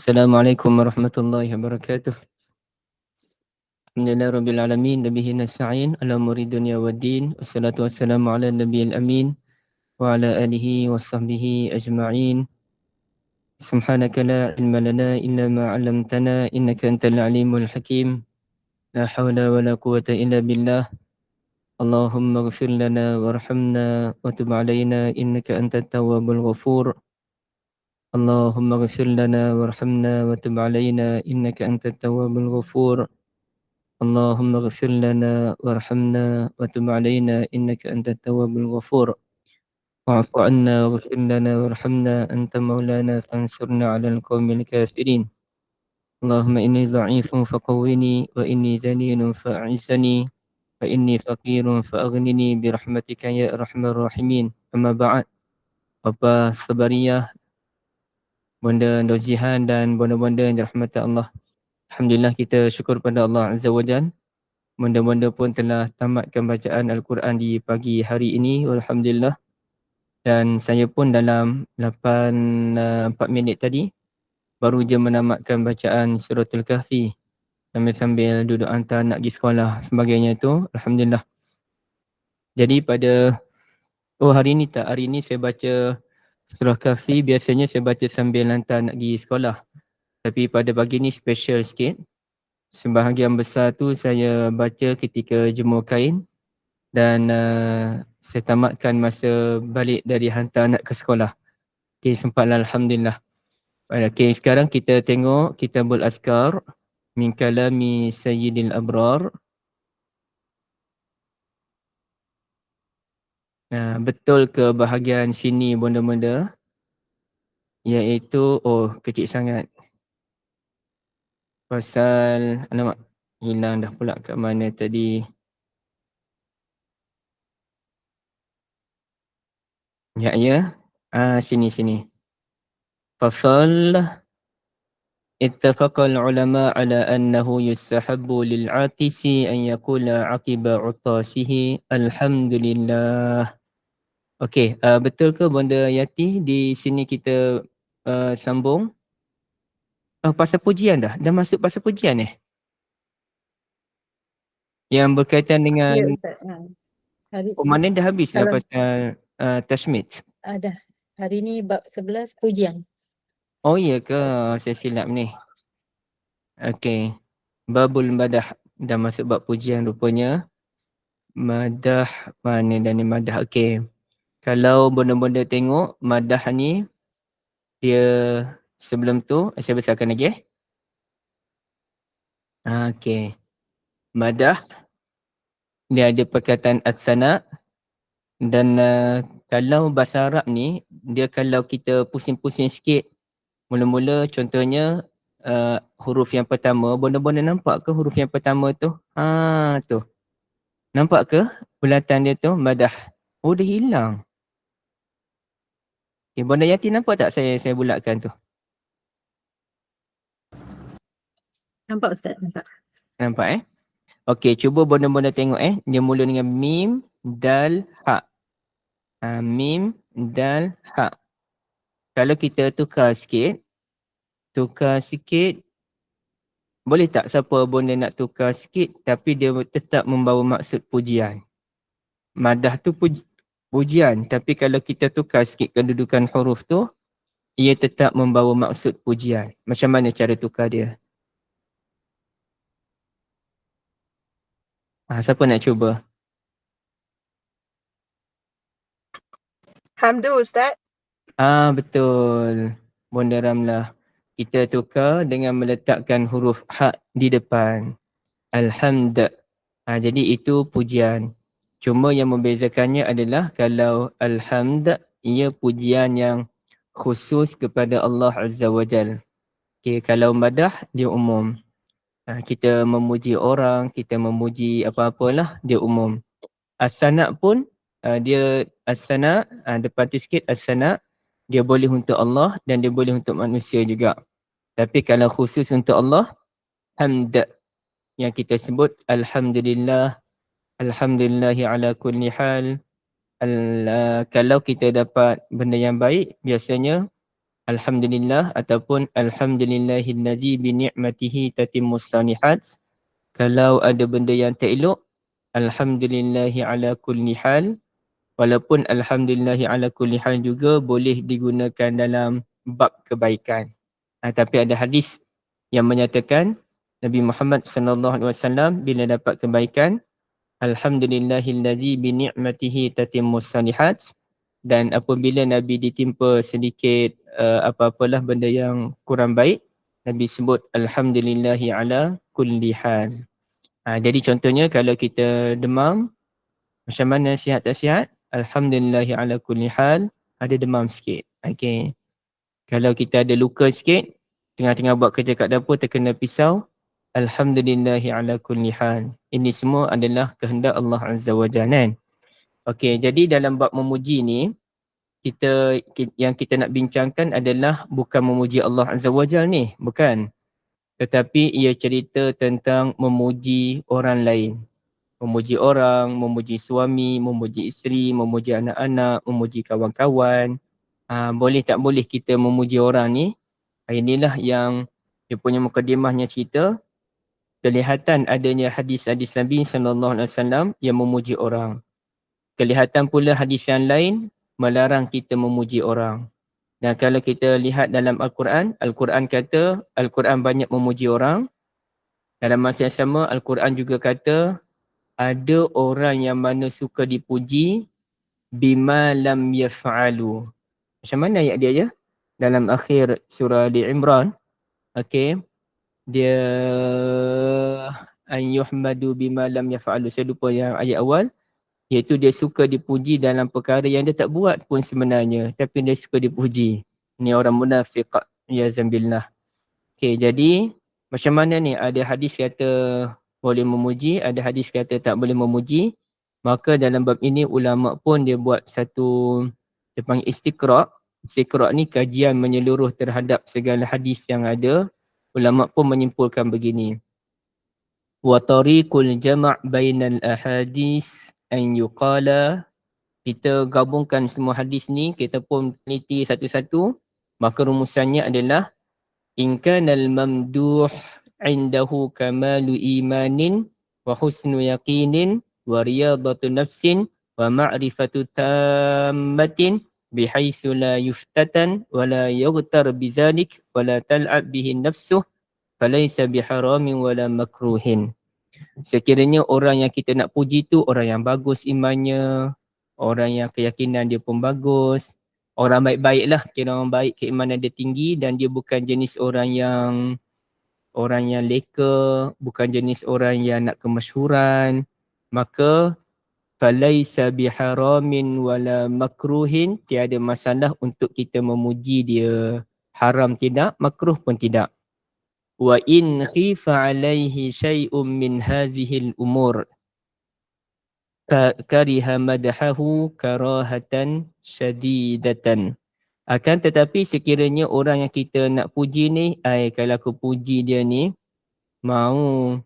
Assalamualaikum warahmatullahi wabarakatuh. Alhamdulillah rabbil alamin, nabihi nasta'in ala umuri dunya waddin. Wassalatu wassalamu ala nabiyil amin wa ala alihi wa sahbihi ajma'in. Subhanaka la ilma lana illa ma 'allamtana innaka antal alimul hakim. La hawla wa la quwwata illa billah. Allahumma ighfir lana warhamna wa tub 'alaina innaka antat tawwabul ghafur. Allahumma ighfir lana warhamna wa tub 'alaina innaka antat tawwabul ghafur. اللهم اغفر لنا وارحمنا وتب علينا إنك أنت التواب الغفور واعف عنا واغفر لنا وارحمنا أنت مولانا فانصرنا على القوم الكافرين اللهم إني ضعيف فقوني وإني ذليل فأعزني فإني فقير فأغنني برحمتك يا أرحم الراحمين أما بعد Bapa Sabariyah, Bonda Dozihan dan bonda-bonda yang dirahmati Allah. Alhamdulillah kita syukur pada Allah Azza wa Jalla. Bonda-bonda pun telah tamatkan bacaan Al-Quran di pagi hari ini, alhamdulillah. Dan saya pun dalam 4 minit tadi baru je menamatkan bacaan Suratul Kahfi sambil duduk hantar nak pergi sekolah sebagainya tu, alhamdulillah. Jadi hari ni saya baca Surah Kahfi. Biasanya saya baca sambil hantar nak pergi sekolah. Tapi pada pagi ni special sikit. Sebahagian besar tu saya baca ketika jemur kain dan saya tamatkan masa balik dari hantar anak ke sekolah. Okey, sempatlah alhamdulillah. Okey, sekarang kita tengok Kitabul Azkar min kalami Sayyidil Abrar. Betul ke bahagian sini bonda-bonda? Iaitu kecil sangat. Pasal alamak, hilang dah pula kat mana tadi. Ya. Sini. Fasal اتفق العلماء على أنه يستحب للعاطس أن يقول عقب عطاسه الحمد لله. Okey, betul ke Bonda Yati di sini kita sambung pasal pujian dah? Dah masuk pasal pujian yang berkaitan dengan mana dah habis dah pasal tashmid? Dah. Hari ni bab 11 pujian. Oh iya ke? Saya silap ni. Okey. Babul madah dah masuk bab pujian rupanya. Madah mana dah ni madah? Okey. Kalau bonda-bonda tengok madah ni dia sebelum tu saya besarkan lagi Okey. Madah dia ada perkataan as-sana dan kalau bahasa Arab ni dia kalau kita pusing-pusing sikit mula-mula contohnya huruf yang pertama, bonda-bonda nampak ke huruf yang pertama tu? Tu. Nampak ke bulatan dia tu madah? Oh, dia hilang. Bonda Yati nampak tak saya bulatkan tu? Nampak Ustaz? Nampak Okey, cuba bonda-bonda tengok dia mula dengan mim, dal, ha. Mim, dal, ha. Kalau kita tukar sikit, boleh tak siapa bonda nak tukar sikit tapi dia tetap membawa maksud pujian. Madah tu pujian, tapi kalau kita tukar sikit kedudukan huruf tu, ia tetap membawa maksud pujian. Macam mana cara tukar dia? Siapa nak cuba? Hamdu Ustaz. Betul. Bonda Ramlah. Kita tukar dengan meletakkan huruf ha di depan. Alhamd. Jadi itu pujian. Cuma yang membezakannya adalah kalau alhamd, ia pujian yang khusus kepada Allah Azza wa Jal. Okay, kalau madah, dia umum. Kita memuji orang, kita memuji apa-apalah, dia umum. As-sana pun, dia as-sana, depan tu sikit as-sana, dia boleh untuk Allah dan dia boleh untuk manusia juga. Tapi kalau khusus untuk Allah, hamd, yang kita sebut alhamdulillah, alhamdulillahi ala kulli hal. Kalau kita dapat benda yang baik, biasanya Alhamdulillah ataupun Alhamdulillahillazi bi ni'matihi tatimmus salihat. Kalau ada benda yang tak elok, Alhamdulillahi ala kulli hal. Walaupun Alhamdulillahi ala kulli hal juga boleh digunakan dalam bab kebaikan. Tapi ada hadis yang menyatakan Nabi Muhammad sallallahu alaihi wasallam bila dapat kebaikan, Alhamdulillahillazi bi ni'matihi tatimmus salihat. Dan apabila Nabi ditimpa sedikit apa-apalah benda yang kurang baik, Nabi sebut Alhamdulillahi ala kulli hal. Jadi contohnya kalau kita demam, macam mana sihat tak sihat? Alhamdulillahi ala kulli hal, ada demam sikit. Okey. Kalau kita ada luka sikit, tengah-tengah buat kerja kat dapur terkena pisau, Alhamdulillahi ala kulli hal. Ini semua adalah kehendak Allah Azza wa Jalla. Okey, jadi dalam bab memuji ni, yang kita nak bincangkan adalah bukan memuji Allah Azza wa Jalla ni, bukan. Tetapi ia cerita tentang memuji orang lain. Memuji orang, memuji suami, memuji isteri, memuji anak-anak, memuji kawan-kawan. Boleh tak boleh kita memuji orang ni? Inilah yang dia punya mukadimahnya cerita. Kelihatan adanya hadis-hadis Nabi SAW yang memuji orang. Kelihatan pula hadis yang lain melarang kita memuji orang. Dan kalau kita lihat dalam Al-Quran, Al-Quran kata Al-Quran banyak memuji orang. Dalam masa yang sama, Al-Quran juga kata ada orang yang mana suka dipuji bima lam yaf'alu. Macam mana ayat dia ya? Dalam akhir surah Ali Imran. Okey. Dia an yuhmadu bima lam yaf'alu. Saya lupa yang ayat awal. Iaitu dia suka dipuji dalam perkara yang dia tak buat pun sebenarnya. Tapi dia suka dipuji. Ini orang munafik. Ya zambillah. Okey, jadi macam mana ni? Ada hadis kata boleh memuji, ada hadis kata tak boleh memuji. Maka dalam bab ini ulama pun dia buat satu, dia panggil istiqra'. Istiqra' ni kajian menyeluruh terhadap segala hadis yang ada. Ulama pun menyimpulkan begini. Wa tariqul jama' bainal ahadis an yuqala. Kita gabungkan semua hadis ni, kita pun teliti satu-satu. Maka rumusannya adalah in kanal mamduh indahu kamalu imanin wa husnu yaqinin wa riyadatu nafsin wa ma'rifatu tammatin bihaitsu la yuftatan wa la yughtar bizalik wa la tal'ab bihi nafsuh falaysa biharamin wa la makruhin. Sekiranya orang yang kita nak puji tu orang yang bagus imannya, orang yang keyakinan dia pun bagus, orang baik-baik lah, kira orang baik, keimanan dia tinggi dan dia bukan jenis orang yang leka, bukan jenis orang yang nak kemasyhuran, maka falaisa biharamin wala makruhin, tiada masalah untuk kita memuji dia. Haram tidak, makruh pun tidak. Wa in khifa alaihi syai'un min hadhil umur kariha madahahu karahatan syadidatan. Akan tetapi sekiranya orang yang kita nak puji ni, kalau aku puji dia ni, mau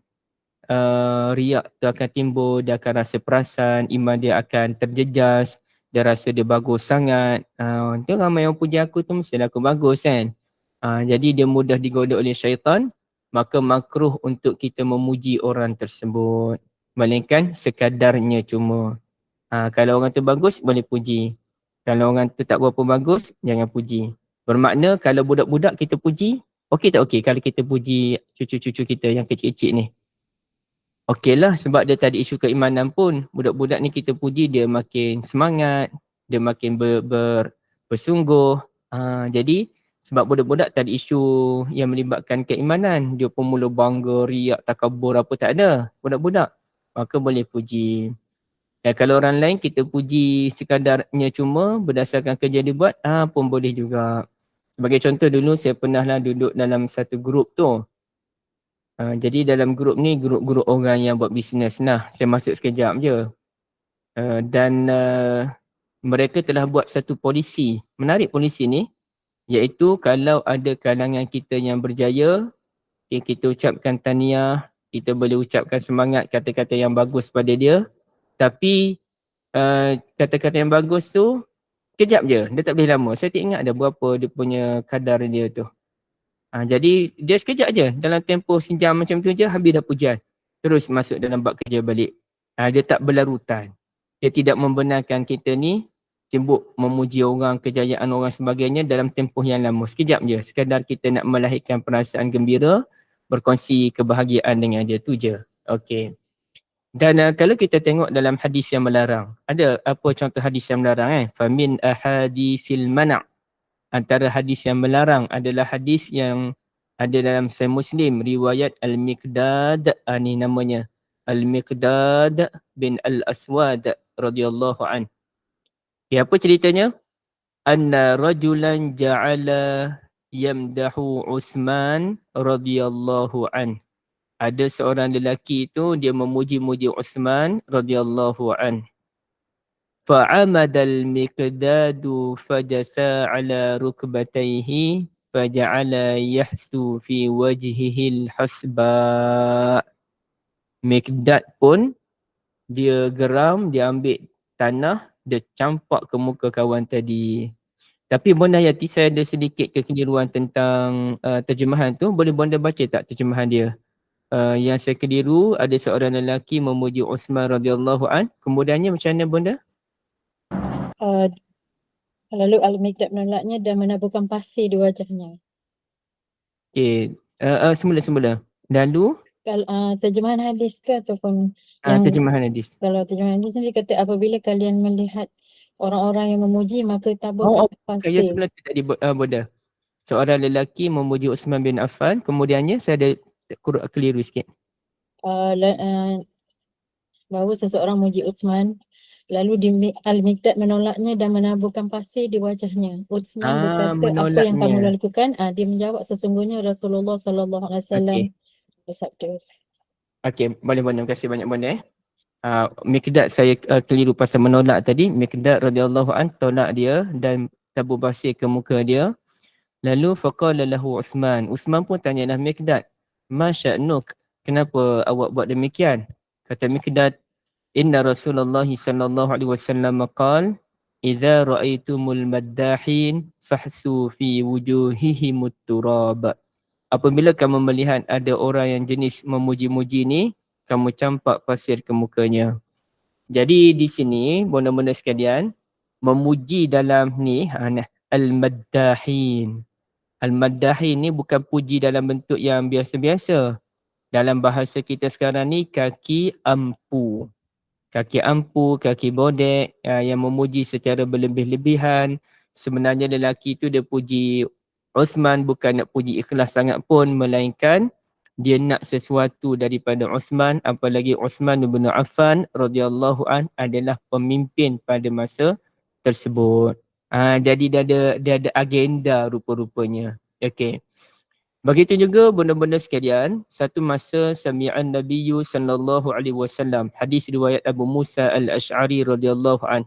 riak tu akan timbul, dia akan rasa perasan, iman dia akan terjejas, dia rasa dia bagus sangat. Dia ramai yang puji aku tu mestilah aku bagus kan. Jadi dia mudah digoda oleh syaitan, maka makruh untuk kita memuji orang tersebut. Melainkan sekadarnya cuma. Kalau orang tu bagus, boleh puji. Kalau orang tu tak berapa bagus, jangan puji. Bermakna kalau budak-budak kita puji, okey tak okey kalau kita puji cucu-cucu kita yang kecil-kecil ni? Okey lah, sebab dia tak ada isu keimanan pun. Budak-budak ni kita puji dia makin semangat, dia makin bersungguh. Jadi sebab budak-budak tak ada isu yang melibatkan keimanan. Dia pun mula bangga, riak, takabur apa tak ada. Budak-budak. Maka boleh puji. Dan kalau orang lain kita puji sekadarnya cuma berdasarkan kerja dia buat, pun boleh juga. Sebagai contoh dulu saya pernahlah duduk dalam satu grup tu. Jadi dalam grup ni, grup-grup orang yang buat bisnes lah. Saya masuk sekejap je. Dan mereka telah buat satu polisi. Menarik polisi ni. Iaitu kalau ada kalangan kita yang berjaya, kita ucapkan tahniah, kita boleh ucapkan semangat, kata-kata yang bagus pada dia. Tapi kata-kata yang bagus tu Sekejap je, dia tak boleh lama. Saya tak ingat dah berapa dia punya kadar dia tu. Jadi dia sekejap je, dalam tempoh sejam macam tu je habis dah pujian. Terus masuk dalam bab kerja balik. Dia tak berlarutan. Dia tidak membenarkan kita ni sibuk memuji orang, kejayaan orang sebagainya dalam tempoh yang lama. Sekejap je, sekadar kita nak melahirkan perasaan gembira, berkongsi kebahagiaan dengan dia, tu je. Okey. Dan kalau kita tengok dalam hadis yang melarang, ada apa contoh hadis yang melarang? Famin ahadisil mana'. Antara hadis yang melarang adalah hadis yang ada dalam Sahih Muslim, riwayat Al-Miqdad, ni namanya Al-Miqdad bin Al-Aswad radhiyallahu an. Apa ceritanya? Anna rajulan ja'ala yamdahu Uthman radhiyallahu an. Ada seorang lelaki itu dia memuji-muji Uthman radhiyallahu an. فعمد المقداد فجسى على ركبتيه فجعل يحسو في وجهه الحسباء. Miqdad pun dia geram, dia ambil tanah, dia campak ke muka kawan tadi. Tapi Bonda Yati, saya ada sedikit kekeliruan tentang terjemahan tu. Boleh Bonda baca tak terjemahan dia? Yang saya keliru, ada seorang lelaki memuji Uthman radhiyallahu an. Kemudiannya macam mana Bonda? Lalu Al-Miqdad menolaknya dan menaburkan pasir di wajahnya. Okey, semula-semula. Lalu terjemahan hadis ke ataupun yang terjemahan hadis. Kalau terjemahan hadis ni dia kata apabila kalian melihat orang-orang yang memuji maka taburkan pasir. Ya, semula tu tadi Bonda. Seorang lelaki memuji Uthman bin Affan, kemudiannya saya ada keliru sikit. Bahawa seseorang memuji Uthman, lalu Al-Miqdad menolaknya dan menaburkan pasir di wajahnya. Uthman berkata, apa yang kamu lakukan? Dia menjawab, sesungguhnya Rasulullah sallallahu alaihi wasallam bersabda. Okey, boleh Bonda. Terima kasih banyak Bonda. Miqdad saya keliru pasal menolak tadi. Miqdad radhiyallahu an tolak dia dan tabur pasir ke muka dia. Lalu faqala lahu Uthman. Uthman pun tanyalah Miqdad, "Ma sya'nuk? Kenapa awak buat demikian?" Kata Miqdad, "Inna Rasulullah sallallahu alaihi wasallam qala, idza ra'aitumul maddahin fahsu fi wujuhihimut turab." Apabila kamu melihat ada orang yang jenis memuji-muji ni, kamu campak pasir ke mukanya. Jadi di sini benda-benda sekalian, memuji dalam ni al-maddahin. Al-maddahin ni bukan puji dalam bentuk yang biasa-biasa. Dalam bahasa kita sekarang ni kaki ampu. Kaki ampu, kaki bodek yang memuji secara berlebih-lebihan. Sebenarnya lelaki tu dia puji Uthman bukan nak puji ikhlas sangat pun, melainkan dia nak sesuatu daripada Uthman, apalagi Uthman bin Affan radhiyallahu an adalah pemimpin pada masa tersebut. Jadi dia ada agenda rupa-rupanya. Okey. Begitu juga benda-benda sekalian, satu masa sami'an Nabiyyu sallallahu alaihi wasallam, hadis riwayat Abu Musa Al-Asy'ari radhiyallahu an.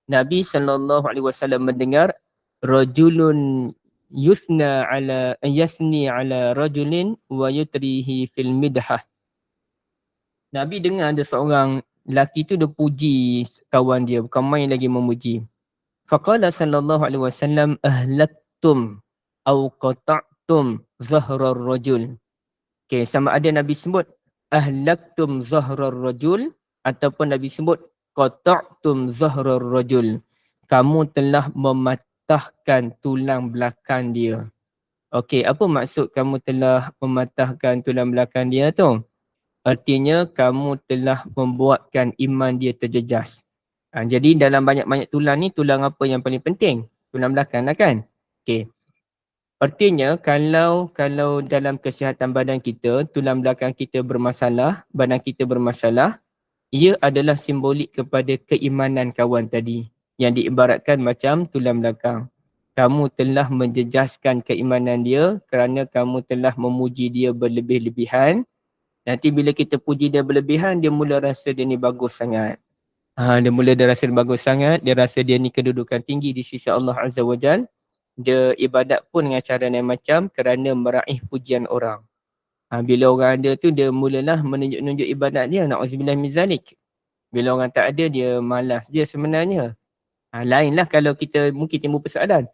Nabi sallallahu alaihi wasallam mendengar rajulun yasni ala rajulin wa yutrihi fil midhah. Nabi dengar ada seorang lelaki tu dia puji kawan dia, bukan main lagi memuji. Faqala sallallahu alaihi wasallam ahlaktum au qata'tum zahrar rajul. Okey, sama ada Nabi sebut ahlaktum zahrar rajul ataupun Nabi sebut qata'tum zahrar rajul. Kamu telah mematahkan tulang belakang dia. Okey, apa maksud kamu telah mematahkan tulang belakang dia tu? Artinya kamu telah membuatkan iman dia terjejas. Jadi dalam banyak-banyak tulang ni, tulang apa yang paling penting? Tulang belakang lah kan? Okey. Artinya kalau dalam kesihatan badan kita, tulang belakang kita bermasalah, badan kita bermasalah, ia adalah simbolik kepada keimanan kawan tadi yang diibaratkan macam tulang belakang. Kamu telah menjejaskan keimanan dia kerana kamu telah memuji dia berlebih-lebihan. Nanti bila kita puji dia berlebihan, dia mula rasa dia ni bagus sangat. Dia rasa bagus sangat, dia rasa dia ni kedudukan tinggi di sisi Allah Azza wa Jal. Dia ibadat pun dengan cara yang macam kerana meraih pujian orang. Bila orang ada tu, dia mulalah menunjuk-nunjuk ibadat dia. Na'udzubillah min zalik. Bila orang tak ada, dia malas je sebenarnya. Lainlah kalau kita mungkin timbul persoalan.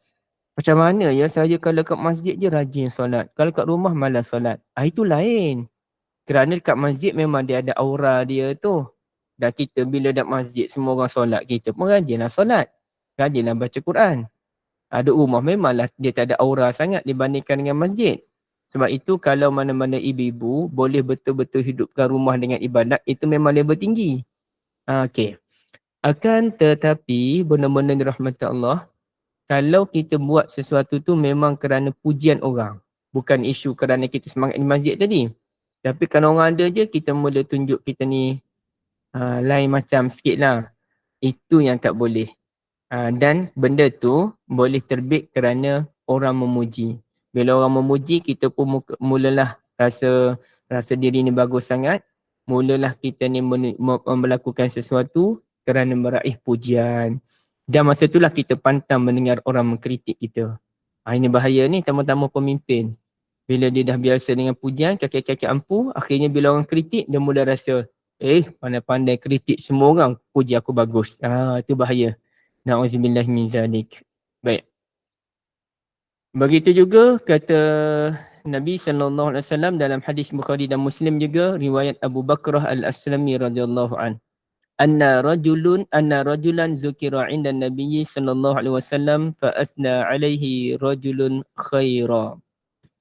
Macam mana ya saya kalau kat masjid je rajin solat. Kalau kat rumah malas solat. Itu lain. Kerana kat masjid memang dia ada aura dia tu. Dan kita bila dak masjid semua orang solat, kita pun rajinlah solat. Rajinlah baca Quran. Ada rumah memanglah dia tak ada aura sangat dibandingkan dengan masjid. Sebab itu kalau mana-mana ibu-ibu boleh betul-betul hidupkan rumah dengan ibadat, itu memang level tinggi. Okey. Akan tetapi benda-benda dirahmati Allah, kalau kita buat sesuatu tu memang kerana pujian orang. Bukan isu kerana kita semangat di masjid tadi. Tapi kalau orang ada je, kita mula tunjuk kita ni lain macam sikit lah. Itu yang tak boleh. Dan benda tu boleh terbit kerana orang memuji. Bila orang memuji, kita pun mulalah rasa diri ni bagus sangat. Mulalah kita ni melakukan sesuatu kerana meraih pujian. Dan masa itulah kita pantang mendengar orang mengkritik kita. Ini bahaya ni, tamu-tamu pemimpin. Bila dia dah biasa dengan pujian, kaki-kaki ampuh, akhirnya bila orang kritik, dia mula rasa, pandai-pandai kritik semua orang, puji aku bagus. Itu bahaya. Na'udzubillah min zalik. Baik. Begitu juga kata Nabi SAW dalam hadis Bukhari dan Muslim juga, riwayat Abu Bakrah Al-Aslami radhiyallahu an. Anna rajulan zukira 'inda Nabi sallallahu alaihi wasallam fa asna 'alaihi rajulun khaira.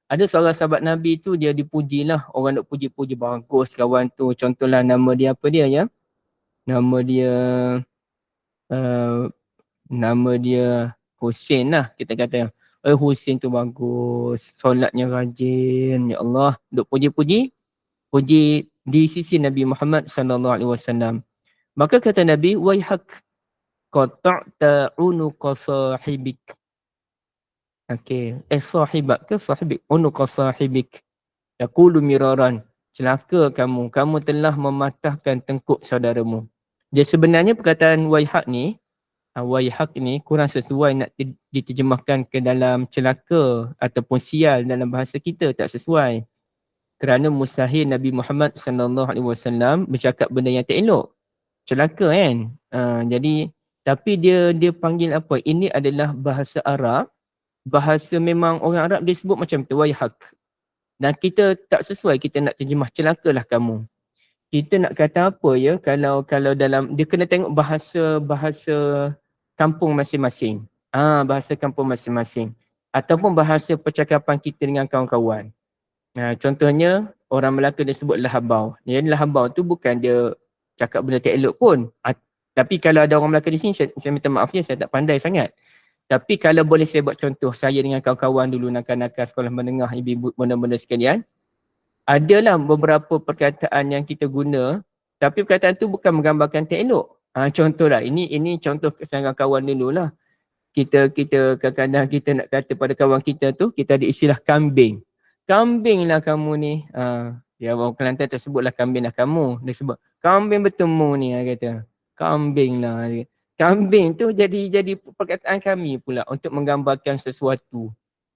Ada seorang sahabat Nabi tu dia dipujilah, orang nak puji-puji bagus kawan tu. Contohlah nama dia apa dia ya? Nama dia nama dia Husin lah kita kata. Husin tu bagus, solatnya rajin, ya Allah, duk puji di sisi Nabi Muhammad sallallahu alaihi wasallam. Maka kata Nabi, waihak qata'ta unuqa sahibik. Okey, sahibak ke sahibik? Unuqa sahibik. Yaqulu miraran. Celaka kamu telah mematahkan tengkuk saudaramu. Dia sebenarnya perkataan waihak ni kurang sesuai nak diterjemahkan ke dalam celaka ataupun sial dalam bahasa kita, tak sesuai. Kerana mustahil Nabi Muhammad sallallahu alaihi wasallam bercakap benda yang tak elok. Celaka kan. Jadi tapi dia panggil apa? Ini adalah bahasa Arab. Bahasa memang orang Arab dia sebut macam tu, waihak. Dan kita tak sesuai kita nak terjemah celakalah kamu. Kita nak kata apa ya kalau dalam dia kena tengok bahasa kampung masing-masing. Bahasa kampung masing-masing. Ataupun bahasa percakapan kita dengan kawan-kawan. Contohnya orang Melaka dia sebut lahabau. Jadi lahabau tu bukan dia cakap benda tak elok pun. Tapi kalau ada orang Melaka di sini, saya minta maaf ya, saya tak pandai sangat. Tapi kalau boleh saya buat contoh, saya dengan kawan-kawan dulu nakal-nakal sekolah menengah, ibu-ibu, benda-benda sekalian. Adalah beberapa perkataan yang kita guna, tapi perkataan tu bukan menggambarkan tak elok. Contohlah, ini contoh kesangan kawan dulu lah. Kita kadang-kadang kita nak kata pada kawan kita tu, kita ada istilah kambing. Kambing lah kamu ni. Ya, orang Kelantan tersebutlah kambing lah kamu. Dia sebut, kambing bertemu ni, dia kata. Kambing lah. Kambing tu jadi perkataan kami pula untuk menggambarkan sesuatu.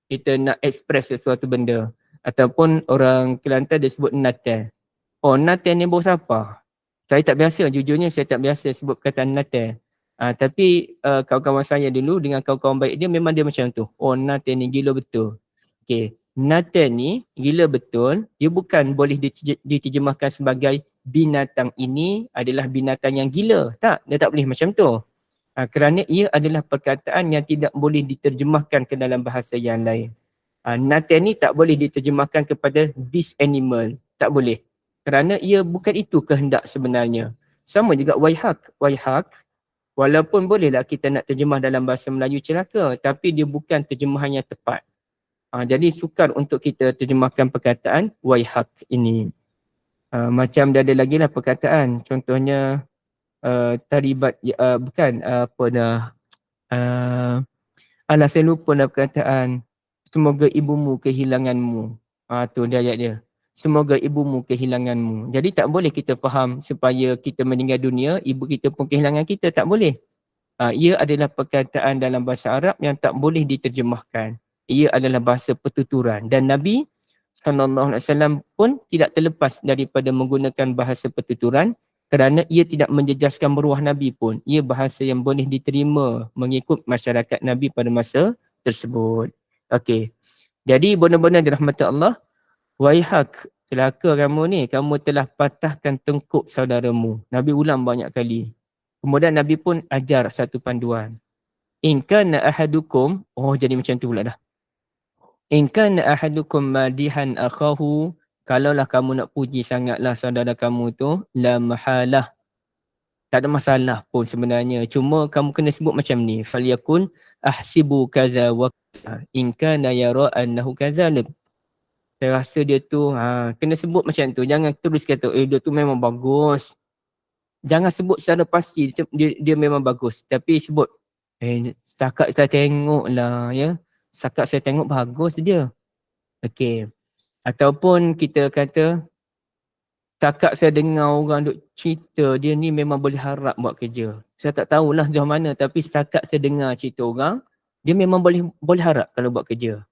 Kita nak express sesuatu benda. Ataupun orang Kelantan dia sebut natal. Natal ni bos apa? Saya tak biasa, jujurnya saya tak biasa sebut perkataan natal. Tapi kawan-kawan saya dulu dengan kawan-kawan baik dia memang dia macam tu. Natal ni gila betul. Okay. Natal ni gila betul, dia bukan boleh diterjemahkan sebagai binatang ini adalah binatang yang gila. Tak, dia tak boleh macam tu. Kerana ia adalah perkataan yang tidak boleh diterjemahkan ke dalam bahasa yang lain. Natal ni tak boleh diterjemahkan kepada this animal. Tak boleh. Kerana ia bukan itu kehendak sebenarnya. Sama juga waihak. Waihak, walaupun bolehlah kita nak terjemah dalam bahasa Melayu celaka, tapi dia bukan terjemahan yang tepat. Jadi sukar untuk kita terjemahkan perkataan waihak ini. Macam dia ada lagi lah perkataan. Contohnya taribat, bukan apa dah. Saya lupa dah perkataan. Semoga ibumu kehilanganmu. Tu dia ayat dia. Semoga ibumu kehilanganmu. Jadi tak boleh kita faham supaya kita meninggal dunia, ibu kita pun kehilangan kita. Tak boleh. Ia adalah perkataan dalam bahasa Arab yang tak boleh diterjemahkan. Ia adalah bahasa pertuturan. Dan Nabi SAW pun tidak terlepas daripada menggunakan bahasa pertuturan kerana ia tidak menjejaskan maruah Nabi pun. Ia bahasa yang boleh diterima mengikut masyarakat Nabi pada masa tersebut. Okey. Jadi benar-benar dirahmati Allah, waihak, celaka kamu ni, kamu telah patahkan tengkuk saudaramu. Nabi ulang banyak kali. Kemudian Nabi pun ajar satu panduan. In kana ahadukum, jadi macam tu pula dah. In kana ahadukum madihan akhahu, kalaulah kamu nak puji sangatlah saudara kamu tu, la mahalah. Tak ada masalah pun sebenarnya. Cuma kamu kena sebut macam ni. Falyakun ahsibu kaza wa kaza. In kana yara annahu kazalik. Saya rasa dia tu, kena sebut macam tu. Jangan terus kata, dia tu memang bagus. Jangan sebut secara pasti dia memang bagus. Tapi sebut, setakat saya tengok lah ya. Setakat saya tengok bagus dia. Okey. Ataupun kita kata, setakat saya dengar orang duk cerita, dia ni memang boleh harap buat kerja. Saya tak tahulah jauh mana, tapi setakat saya dengar cerita orang, dia memang boleh harap kalau buat kerja.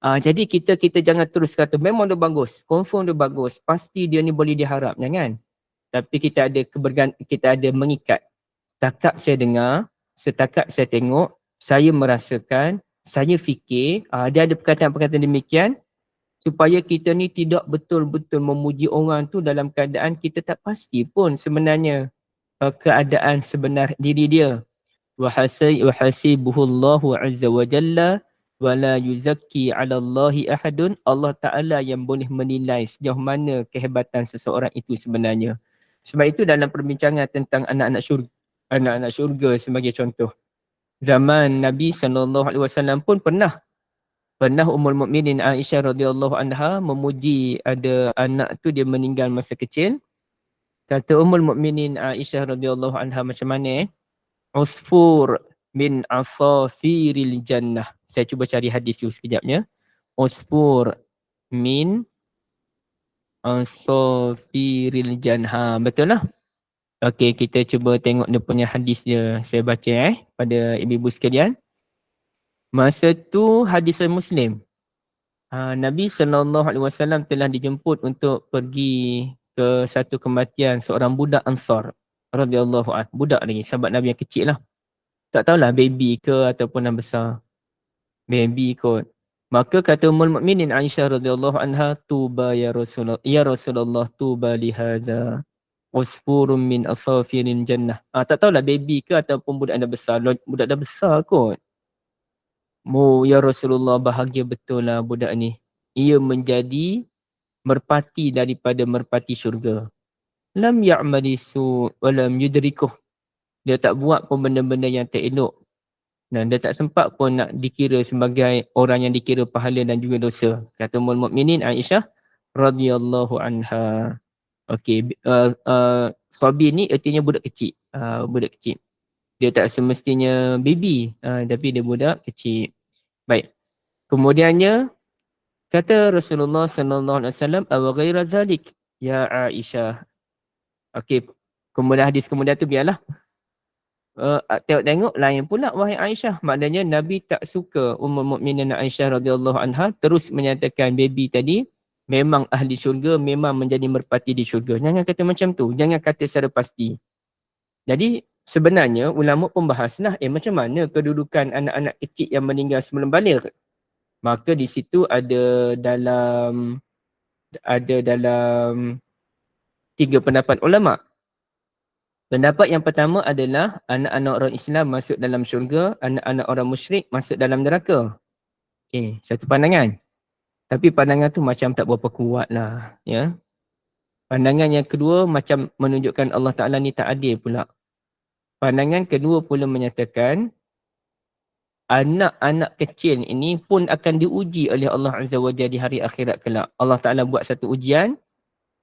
Jadi kita jangan terus kata memang dia bagus, confirm dia bagus, pasti dia ni boleh diharap, jangan. Tapi kita ada mengikat. Setakat saya dengar, setakat saya tengok, saya merasakan, saya fikir, dia ada perkataan-perkataan demikian, supaya kita ni tidak betul-betul memuji orang tu dalam keadaan kita tak pasti pun sebenarnya keadaan sebenar diri dia. Wahasibuhullahu azza wa jalla wa la yuzakki 'ala Allahi ahadun. Allah Taala yang boleh menilai sejauh mana kehebatan seseorang itu sebenarnya. Sebab itu dalam perbincangan tentang anak-anak syurga sebagai contoh, zaman Nabi SAW pun pernah Ummul Mukminin Aisyah radhiyallahu anha memuji ada anak tu dia meninggal masa kecil. Kata Ummul Mukminin Aisyah radhiyallahu anha macam mana? Usfur min asafiril jannah. Saya cuba cari hadis tu sekejapnya. Usfur min asafiril jannah. Betul lah? Okey, kita cuba tengok dia punya hadis dia. Saya baca pada ibu-ibu sekalian. Masa tu hadis Muslim. Nabi SAW telah dijemput untuk pergi ke satu kematian seorang budak Ansar radhiyallahu anhu. Budak lagi, sahabat Nabi yang kecil lah. Tak tahulah baby ke ataupun yang besar. Baby kot. Maka kata Ummul Mukminin Aisyah radhiyallahu anha, tuba ya Rasulullah tuba li hadza usfurun min asafirin jannah. Tak tahulah baby ke ataupun budak dah besar. Budak dah besar kot. Ya Rasulullah, bahagia betul lah budak ni. Ia menjadi merpati daripada merpati syurga. Lam ya'mali su' wa lam yudrikuh. Dia tak buat pun benda-benda yang tak elok. Dan dia tak sempat pun nak dikira sebagai orang yang dikira pahala dan juga dosa. Kata Ummul Mukminin Aisyah radhiyallahu anha. Okey, sabi ni artinya budak kecil. Budak kecil. Dia tak semestinya baby, tapi dia budak kecil. Baik. Kemudiannya kata Rasulullah sallallahu alaihi wasallam, "Aw ghaira zalik ya Aisyah." Okey. Kemudian hadis kemudian tu biarlah. Tengok lain pula wahai Aisyah. Maknanya Nabi tak suka Ummul Mukminin Aisyah radhiyallahu anha terus menyatakan baby tadi memang ahli syurga, memang menjadi merpati di syurga. Jangan kata macam tu. Jangan kata secara pasti. Jadi sebenarnya ulama pun bahaslah macam mana kedudukan anak-anak kecil yang meninggal sebelum baligh. Maka di situ ada dalam 3 pendapat ulama. Pendapat yang pertama adalah anak-anak orang Islam masuk dalam syurga, anak-anak orang musyrik masuk dalam neraka. Satu pandangan. Tapi pandangan tu macam tak berapa kuat lah. Ya. Pandangan yang kedua macam menunjukkan Allah Ta'ala ni tak adil pula. Pandangan kedua pula menyatakan anak-anak kecil ini pun akan diuji oleh Allah Azza wa Jalla di hari akhirat kelak. Allah Ta'ala buat satu ujian.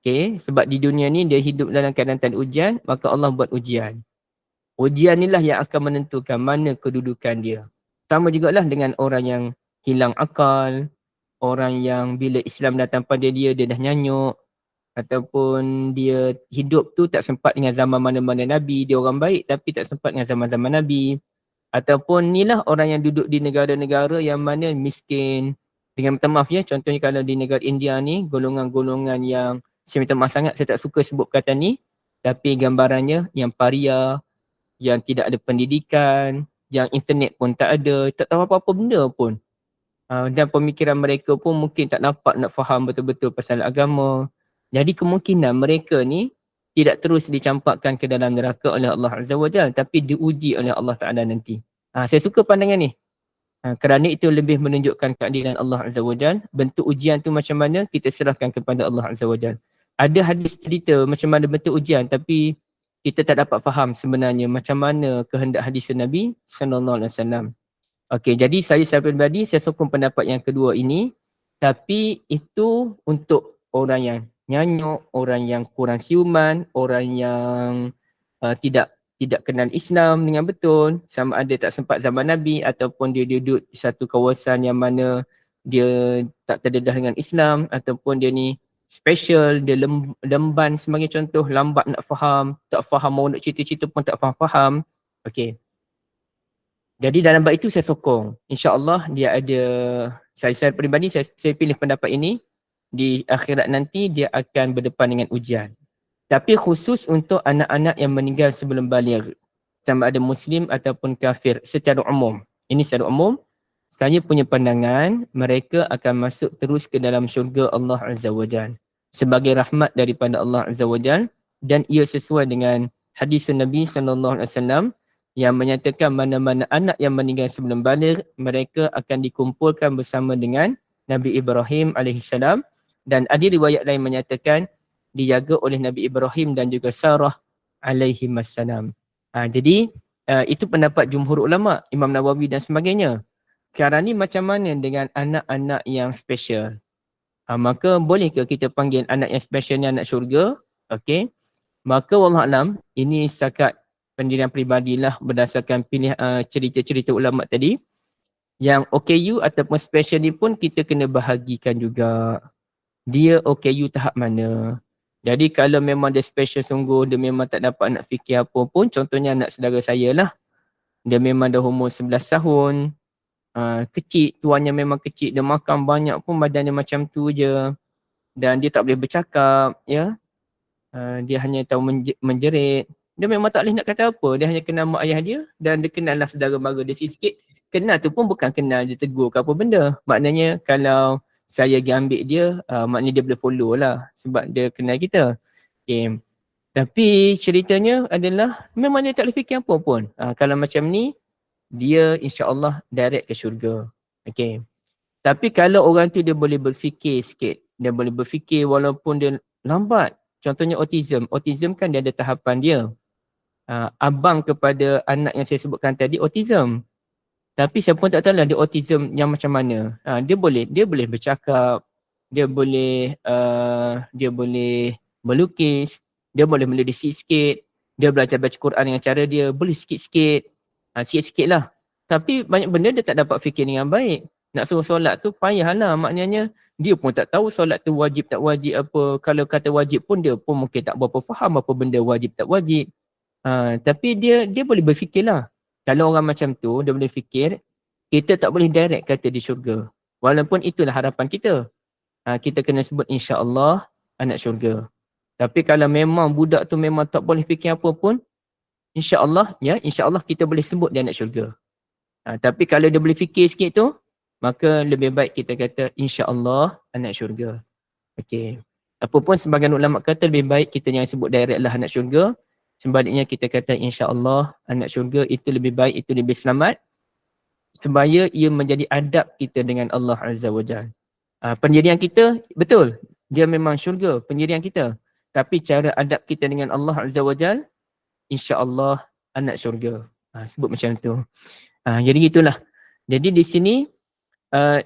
Sebab di dunia ni dia hidup dalam keadaan tak ada ujian, maka Allah buat ujian. Ujian inilah yang akan menentukan mana kedudukan dia. Sama jugalah dengan orang yang hilang akal, orang yang bila Islam datang pada dia dah nyanyuk, ataupun dia hidup tu tak sempat dengan zaman mana-mana Nabi, dia orang baik tapi tak sempat dengan zaman-zaman Nabi. Ataupun inilah orang yang duduk di negara-negara yang mana miskin. Dengan minta maaf ya, contohnya kalau di negara India ni, golongan-golongan yang, saya minta maaf sangat, saya tak suka sebut perkataan ni. tapi gambarannya yang paria, yang tidak ada pendidikan, yang internet pun tak ada, tak tahu apa-apa benda pun. Dan pemikiran mereka pun mungkin tak dapat nak faham betul-betul pasal agama. Jadi kemungkinan mereka ni tidak terus dicampakkan ke dalam neraka oleh Allah Azza wa Jalla, tapi diuji oleh Allah Ta'ala nanti. Saya suka pandangan ni. Kerana itu lebih menunjukkan keadilan Allah Azza wa Jalla. Bentuk ujian tu macam mana, kita serahkan kepada Allah Azza wa Jalla. Ada hadis cerita macam mana bentuk ujian, tapi kita tak dapat faham sebenarnya macam mana kehendak hadis Nabi sallallahu alaihi wasallam. Okey, jadi saya pribadi saya sokong pendapat yang kedua ini, tapi itu untuk orang yang nyanyuk, orang yang kurang siuman, orang yang tidak kenal Islam dengan betul, sama ada tak sempat zaman Nabi ataupun dia duduk di satu kawasan yang mana dia tak terdedah dengan Islam, ataupun dia ni special, dia lemban sebagai contoh, lambat nak faham, tak faham mau nak cerita-cerita pun tak faham. Okey. Jadi dalam bab itu saya sokong. InsyaAllah dia ada, saya peribadi saya pilih pendapat ini, di akhirat nanti dia akan berdepan dengan ujian. Tapi khusus untuk anak-anak yang meninggal sebelum baligh, sama ada Muslim ataupun kafir secara umum. Ini secara umum, saya punya pandangan mereka akan masuk terus ke dalam syurga Allah Azza wa Jalla sebagai rahmat daripada Allah Azza wa Jalla, dan ia sesuai dengan hadis Nabi sallallahu alaihi wasallam yang menyatakan mana-mana anak yang meninggal sebelum baligh, mereka akan dikumpulkan bersama dengan Nabi Ibrahim alaihissalam, dan ada riwayat lain menyatakan dijaga oleh Nabi Ibrahim dan juga Sarah alaihissalam. Jadi itu pendapat jumhur ulama, Imam Nawawi dan sebagainya. Sekarang ni macam mana dengan anak-anak yang special? Maka bolehkah kita panggil anak yang special ni anak syurga? Okey. Maka wallahualam, ini setakat pendirian peribadilah berdasarkan cerita-cerita ulama tadi. Yang OKU ataupun special ni pun kita kena bahagikan juga. Dia OKU tahap mana? Jadi kalau memang dia special sungguh, dia memang tak dapat nak fikir apa pun, contohnya anak saudara saya lah. Dia memang dah umur 11 tahun, kecil, tuannya memang kecil, dia makan banyak pun badannya macam tu je. Dan dia tak boleh bercakap, ya. Dia hanya tahu menjerit. Dia memang tak boleh nak kata apa, dia hanya kenal mak ayah dia dan dia kenal lah saudara mara dia sikit. Kenal tu pun bukan kenal dia tegur ke apa benda. Maknanya kalau saya pergi ambil dia, maknanya dia boleh follow lah sebab dia kenal kita. Okay. Tapi ceritanya adalah memang dia tak boleh fikir apa pun. Kalau macam ni, dia insya-Allah direct ke syurga. Okay. Tapi kalau orang tu dia boleh berfikir sikit, dia boleh berfikir walaupun dia lambat. Contohnya autism. Autism kan dia ada tahapan dia. Abang kepada anak yang saya sebutkan tadi autism. Tapi saya pun tak tahu lah dia autism yang macam mana. Dia boleh bercakap, dia boleh melukis, dia boleh menulis sikit, dia belajar baca Quran dengan cara dia, boleh sikit-sikit. Sikit-sikit lah. Tapi banyak benda dia tak dapat fikir dengan baik. Nak suruh solat tu payahlah, maknanya dia pun tak tahu solat tu wajib tak wajib apa. Kalau kata wajib pun dia pun mungkin tak berapa faham apa benda wajib tak wajib. Tapi dia boleh berfikirlah. Kalau orang macam tu, dia boleh fikir, kita tak boleh direct kata di syurga. Walaupun itulah harapan kita. Kita kena sebut insya-Allah anak syurga. Tapi kalau memang budak tu memang tak boleh fikir apa pun, insya-Allah kita boleh sebut dia anak syurga. Tapi kalau dia boleh fikir sikit tu, maka lebih baik kita kata insya-Allah anak syurga. Okey. Apapun sebagian ulama kata lebih baik kita jangan sebut direct lah anak syurga. Sebaliknya kita kata insya-Allah anak syurga, itu lebih baik, itu lebih selamat. Supaya ia menjadi adab kita dengan Allah Azza wa Jalla. Pendirian kita, betul, dia memang syurga, pendirian kita. Tapi cara adab kita dengan Allah Azza wa Jalla, insya-Allah anak syurga. Sebut macam tu. Jadi itulah. Jadi di sini,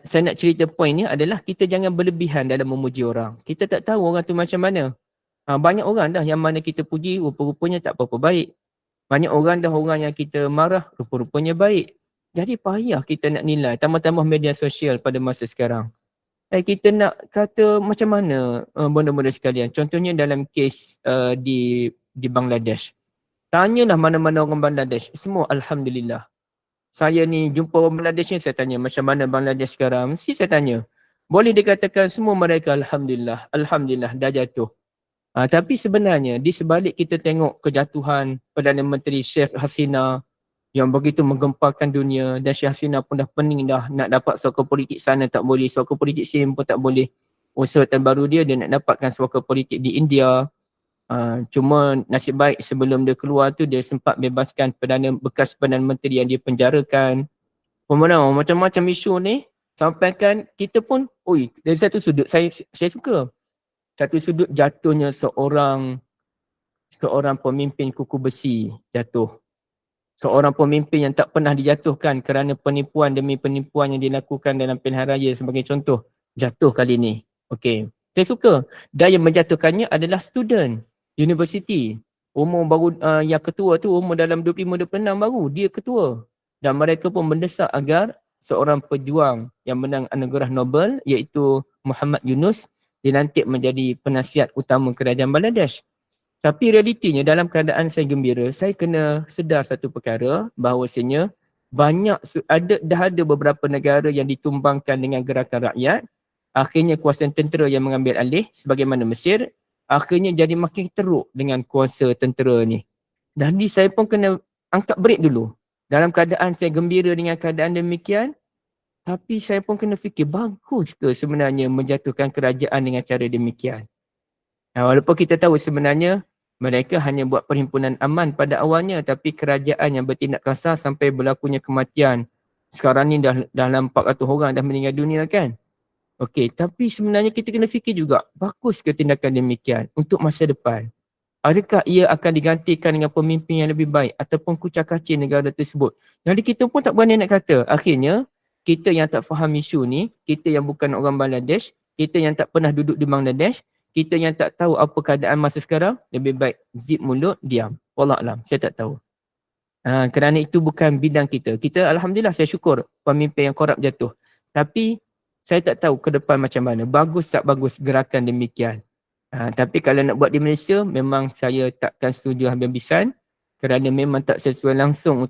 saya nak cerita poin ni adalah kita jangan berlebihan dalam memuji orang. Kita tak tahu orang tu macam mana. Banyak orang dah yang mana kita puji, rupa-rupanya tak apa-apa baik. Banyak orang dah orang yang kita marah, rupa-rupanya baik. Jadi payah kita nak nilai, tambah-tambah media sosial pada masa sekarang. Kita nak kata macam mana benda-benda sekalian. Contohnya dalam kes di Bangladesh. Tanyalah mana-mana orang Bangladesh, semua Alhamdulillah. Saya ni jumpa orang Bangladesh ni, saya tanya macam mana Bangladesh sekarang. Mesti saya tanya. Boleh dikatakan semua mereka Alhamdulillah, Alhamdulillah dah jatuh. Tapi sebenarnya di sebalik kita tengok kejatuhan Perdana Menteri Sheikh Hasina yang begitu menggemparkan dunia, dan Syed Hasina pun dah pening dah nak dapat suaka politik sana tak boleh, suaka politik sini pun tak boleh. Usaha terbaru dia nak dapatkan suaka politik di India. Cuma nasib baik sebelum dia keluar tu dia sempat bebaskan bekas Perdana Menteri yang dia penjarakan. Pemenang macam-macam isu ni sampaikan kita pun, dari satu sudut saya suka. Satu sudut jatuhnya seorang pemimpin kuku besi jatuh. Seorang pemimpin yang tak pernah dijatuhkan kerana penipuan demi penipuan yang dilakukan dalam pilihan raya sebagai contoh, jatuh kali ni. Okey, saya suka. Dan yang menjatuhkannya adalah student universiti. Umur baru yang ketua tu umur dalam 25-26 baru dia ketua. Dan mereka pun mendesak agar seorang pejuang yang menang anugerah Nobel iaitu Muhammad Yunus dilantik menjadi penasihat utama kerajaan Bangladesh. Tapi realitinya dalam keadaan saya gembira, saya kena sedar satu perkara bahawasanya dah ada beberapa negara yang ditumbangkan dengan gerakan rakyat. Akhirnya kuasa tentera yang mengambil alih sebagaimana Mesir, akhirnya jadi makin teruk dengan kuasa tentera ni. Dan ni saya pun kena angkat break dulu. Dalam keadaan saya gembira dengan keadaan demikian, tapi saya pun kena fikir bagus ke sebenarnya menjatuhkan kerajaan dengan cara demikian. Walaupun kita tahu sebenarnya mereka hanya buat perhimpunan aman pada awalnya, tapi kerajaan yang bertindak kasar sampai berlakunya kematian. Sekarang ni dah dalam 400 orang dah meninggal dunia kan. Okey, tapi sebenarnya kita kena fikir juga, bagus ke tindakan demikian untuk masa depan? Adakah ia akan digantikan dengan pemimpin yang lebih baik ataupun kucak-kacir negara tersebut? Jadi kita pun tak berani nak kata. Akhirnya, kita yang tak faham isu ni, kita yang bukan orang Bangladesh, kita yang tak pernah duduk di Bangladesh, kita yang tak tahu apa keadaan masa sekarang, lebih baik zip mulut, diam. Wallahualam, saya tak tahu. Kerana itu bukan bidang kita. Kita alhamdulillah saya syukur pemimpin yang korup jatuh. Tapi saya tak tahu ke depan macam mana. Bagus tak bagus gerakan demikian. Tapi kalau nak buat di Malaysia, memang saya takkan setuju habis-habisan kerana memang tak sesuai langsung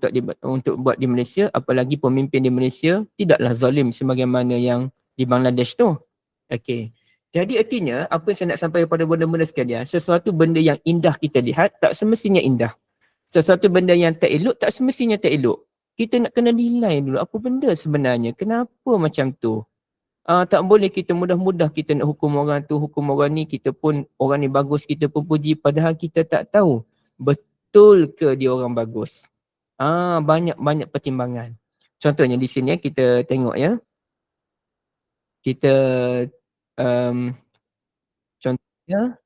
untuk buat di Malaysia. Apalagi pemimpin di Malaysia tidaklah zalim sebagaimana yang di Bangladesh tu. Okey. Jadi artinya apa yang saya nak sampaikan kepada benda-benda sekalian, sesuatu benda yang indah kita lihat tak semestinya indah. Sesuatu benda yang tak elok tak semestinya tak elok. Kita nak kena nilai dulu apa benda sebenarnya, kenapa macam tu. Tak boleh kita mudah-mudah kita nak hukum orang tu, hukum orang ni, kita pun orang ni bagus kita pun puji padahal kita tak tahu betul ke dia orang bagus. Banyak pertimbangan. Contohnya di sini kita tengok ya. Kita contohnya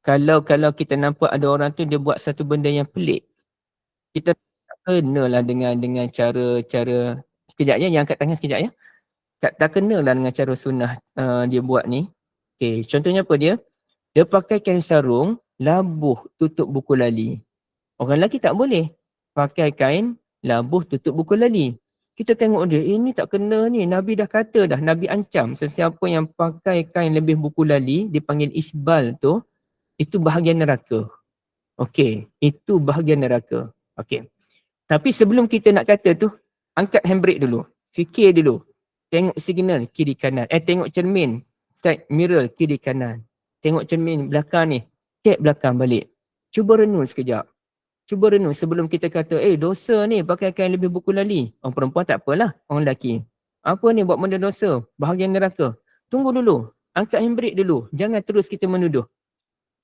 kalau kita nampak ada orang tu dia buat satu benda yang pelik, kita tak kenalah dengan cara sekejap ya, yang angkat tangan sekejap ya. Tak kenalah dengan cara sunnah dia buat ni. Okey, contohnya apa dia? Dia pakai kain sarung, labuh tutup buku lali. Orang lelaki tak boleh pakai kain labuh tutup buku lali. Kita tengok dia, ini tak kena ni. Nabi dah kata dah, Nabi ancam sesiapa yang pakai kain lebih buku lali, dipanggil isbal tu, itu bahagian neraka. Okey, itu bahagian neraka. Okey. Tapi sebelum kita nak kata tu, angkat handbrake dulu. Fikir dulu. Tengok signal kiri kanan. Tengok cermin, side mirror kiri kanan. Tengok cermin belakang ni. Cek belakang balik. Cuba renung sekejap. Cuba renung sebelum kita kata, dosa ni pakai kain lebih buku lali. Orang perempuan tak apalah, orang lelaki. Apa ni buat benda dosa? Bahagian neraka. Tunggu dulu. Angkat handbrake dulu. Jangan terus kita menuduh.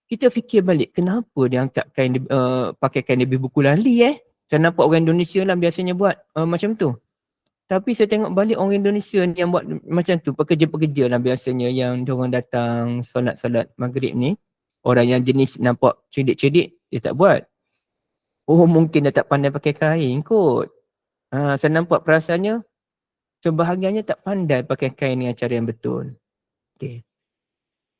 Kita fikir balik, kenapa dia angkat pakai kain lebih buku lali Saya nampak orang Indonesia lah biasanya buat macam tu. Tapi saya tengok balik orang Indonesia ni yang buat macam tu, pekerja-pekerja lah biasanya yang diorang datang solat-solat maghrib ni. Orang yang jenis nampak cedik-cedik, dia tak buat. Mungkin dia tak pandai pakai kain kot. Saya nampak perasaannya, sebahagiannya tak pandai pakai kain dengan cara yang betul. Okay.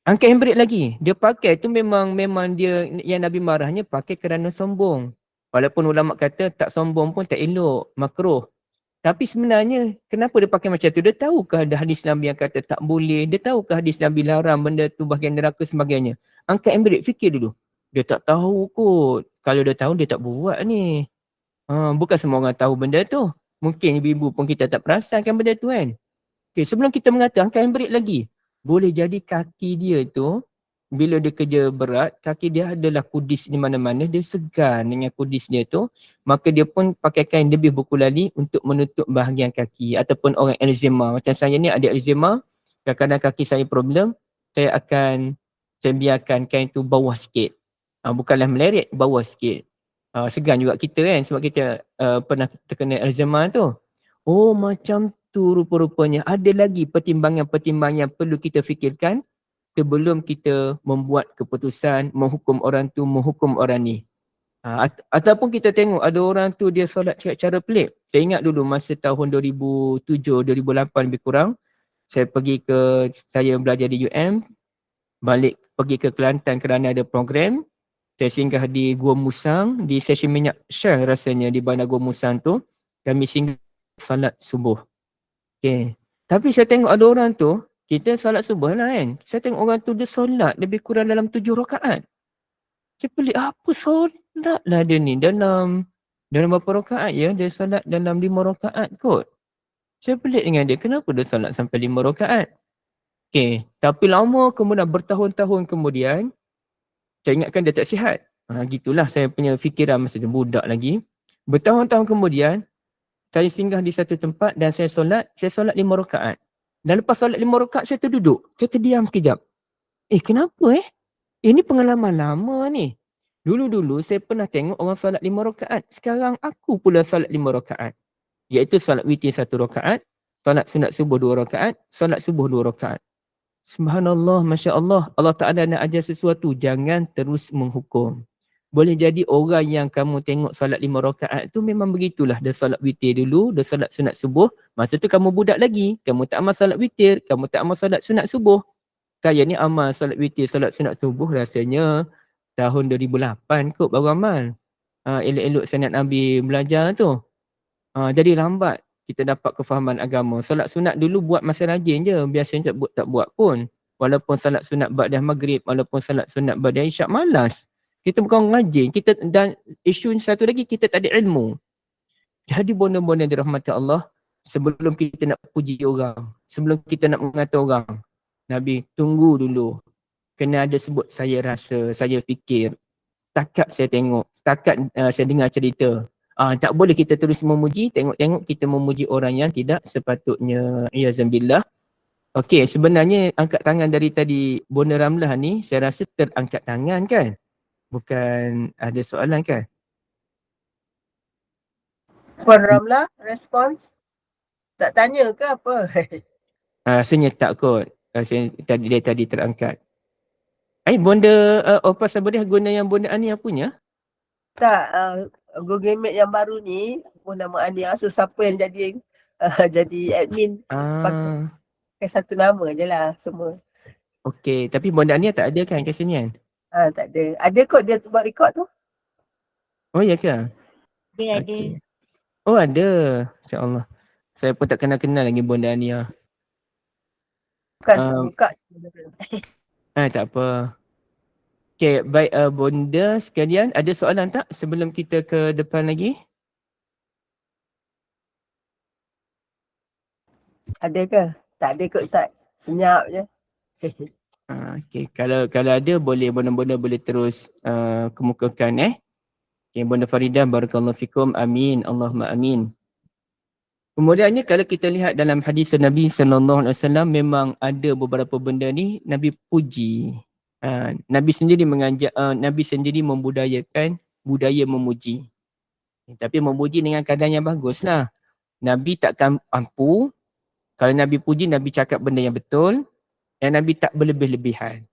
Angkat handbrake lagi. Dia pakai tu memang dia, yang Nabi marahnya pakai kerana sombong. Walaupun ulama kata tak sombong pun tak elok, makruh. Tapi sebenarnya kenapa dia pakai macam tu? Dia tahukah ada hadis Nabi yang kata tak boleh? Dia tahukah hadis Nabi larang benda tu bahagian neraka sebagainya? Angkat handbrake, fikir dulu. Dia tak tahu kot. Kalau dia tahu dia tak buat ni. Bukan semua orang tahu benda tu. Mungkin ibu-ibu pun kita tak perasankan benda tu kan. Okay, sebelum kita mengata angkat handbrake lagi. Boleh jadi kaki dia tu bila dia kerja berat, kaki dia adalah kudis di mana-mana, dia segan dengan kudis dia tu, maka dia pun pakai kain lebih berkulali untuk menutup bahagian kaki. Ataupun orang eczema, macam saya ni ada eczema, kadang-kadang kaki saya problem, saya biarkan kain tu bawah sikit. Bukanlah meleret, bawah sikit. Segan juga kita kan, sebab kita pernah terkena eczema tu. Oh macam tu rupa-rupanya. Ada lagi pertimbangan-pertimbangan yang perlu kita fikirkan sebelum kita membuat keputusan menghukum orang tu, menghukum orang ni. Ataupun kita tengok ada orang tu dia solat cara pelik. Saya ingat dulu masa tahun 2007, 2008 lebih kurang, saya belajar di UM, balik pergi ke Kelantan kerana ada program. Saya singgah di Gua Musang, di stesen minyak Shell rasanya di bandar Gua Musang tu. Kami singgah salat subuh. Okay. Tapi saya tengok ada orang tu, kita salat subuh lah kan. Saya tengok orang tu dia solat lebih kurang dalam 7 rakaat. Saya pelik apa solat lah dia ni dalam berapa rakaat ya? Dia solat dalam 5 rakaat kot. Saya pelik dengan dia, kenapa dia solat sampai 5 rakaat? Okay. Tapi lama kemudian, bertahun-tahun kemudian, saya ingatkan dia tak sihat. Gitulah saya punya fikiran masa tu budak lagi. Bertahun-tahun kemudian, saya singgah di satu tempat dan saya solat 5 rakaat. Dan lepas solat 5 rakaat saya terduduk. Saya terdiam sekejap. Kenapa Ini pengalaman lama ni. Dulu-dulu saya pernah tengok orang solat 5 rakaat. Sekarang aku pula solat 5 rakaat. Iaitu solat witir 1 rakaat, solat sunat subuh 2 rakaat, solat subuh 2 rakaat. Subhanallah, Masya Allah. Allah Ta'ala nak ajar sesuatu. Jangan terus menghukum. Boleh jadi orang yang kamu tengok salat 5 rakaat tu memang begitulah. Dia salat witir dulu, dia salat sunat subuh. Masa tu kamu budak lagi. Kamu tak amal salat witir, kamu tak amal salat sunat subuh. Saya ni amal salat witir, salat sunat subuh rasanya tahun 2008 kot baru amal. Elok-elok sanad Nabi belajar tu. Jadi lambat kita dapat kefahaman agama. Salat sunat dulu buat masa rajin je. Biasanya tak buat pun. Walaupun salat sunat ba'dah maghrib, walaupun salat sunat ba'dah isyak, malas. Kita bukan rajin. Dan isu satu lagi, kita tak ada ilmu. Jadi bonda-bonda dirahmati Allah, sebelum kita nak puji orang, sebelum kita nak mengata orang, Nabi tunggu dulu. Kena ada sebut saya rasa, saya fikir. Setakat saya tengok, setakat saya dengar cerita. Tak boleh kita terus memuji, tengok-tengok kita memuji orang yang tidak sepatutnya. Iyazambillah. Okey, sebenarnya angkat tangan dari tadi Bonda Ramlah ni, saya rasa terangkat tangan kan? Bukan ada soalan kan? Puan Ramlah, respons? Tak tanya ke apa? Rasanya tak kot. Dia tadi terangkat. Bonda Opasa boleh guna yang Bonda Ania punya? Tak, Google Meet yang baru ni, pun nama Ania. So siapa yang jadi admin, pakai satu nama je lah semua. Okey, tapi Bonda Ania tak ada kan kat sini kan? Tak ada. Ada kot dia buat rekod tu. Oh ya ke? Dia ada. Okay. Oh ada. InsyaAllah. Saya pun tak kenal-kenal lagi Bonda Ania. Buka. Tak apa. Okay, baik Bonda sekalian, ada soalan tak sebelum kita ke depan lagi? Ada ke? Tak ada kot Ustaz. Senyap je. Okay, kalau ada boleh Bonda-Bonda boleh terus kemukakan Okay, Bonda Faridah, barakallahu fikum, amin, Allahumma amin. Kemudiannya kalau kita lihat dalam hadis Nabi SAW, memang ada beberapa benda ni Nabi puji. Nabi sendiri mengajak, Nabi sendiri membudayakan budaya memuji. Tapi memuji dengan keadaan yang bagus lah. Nabi takkan ampu. Kalau Nabi puji, Nabi cakap benda yang betul. Dan Nabi tak berlebih-lebihan.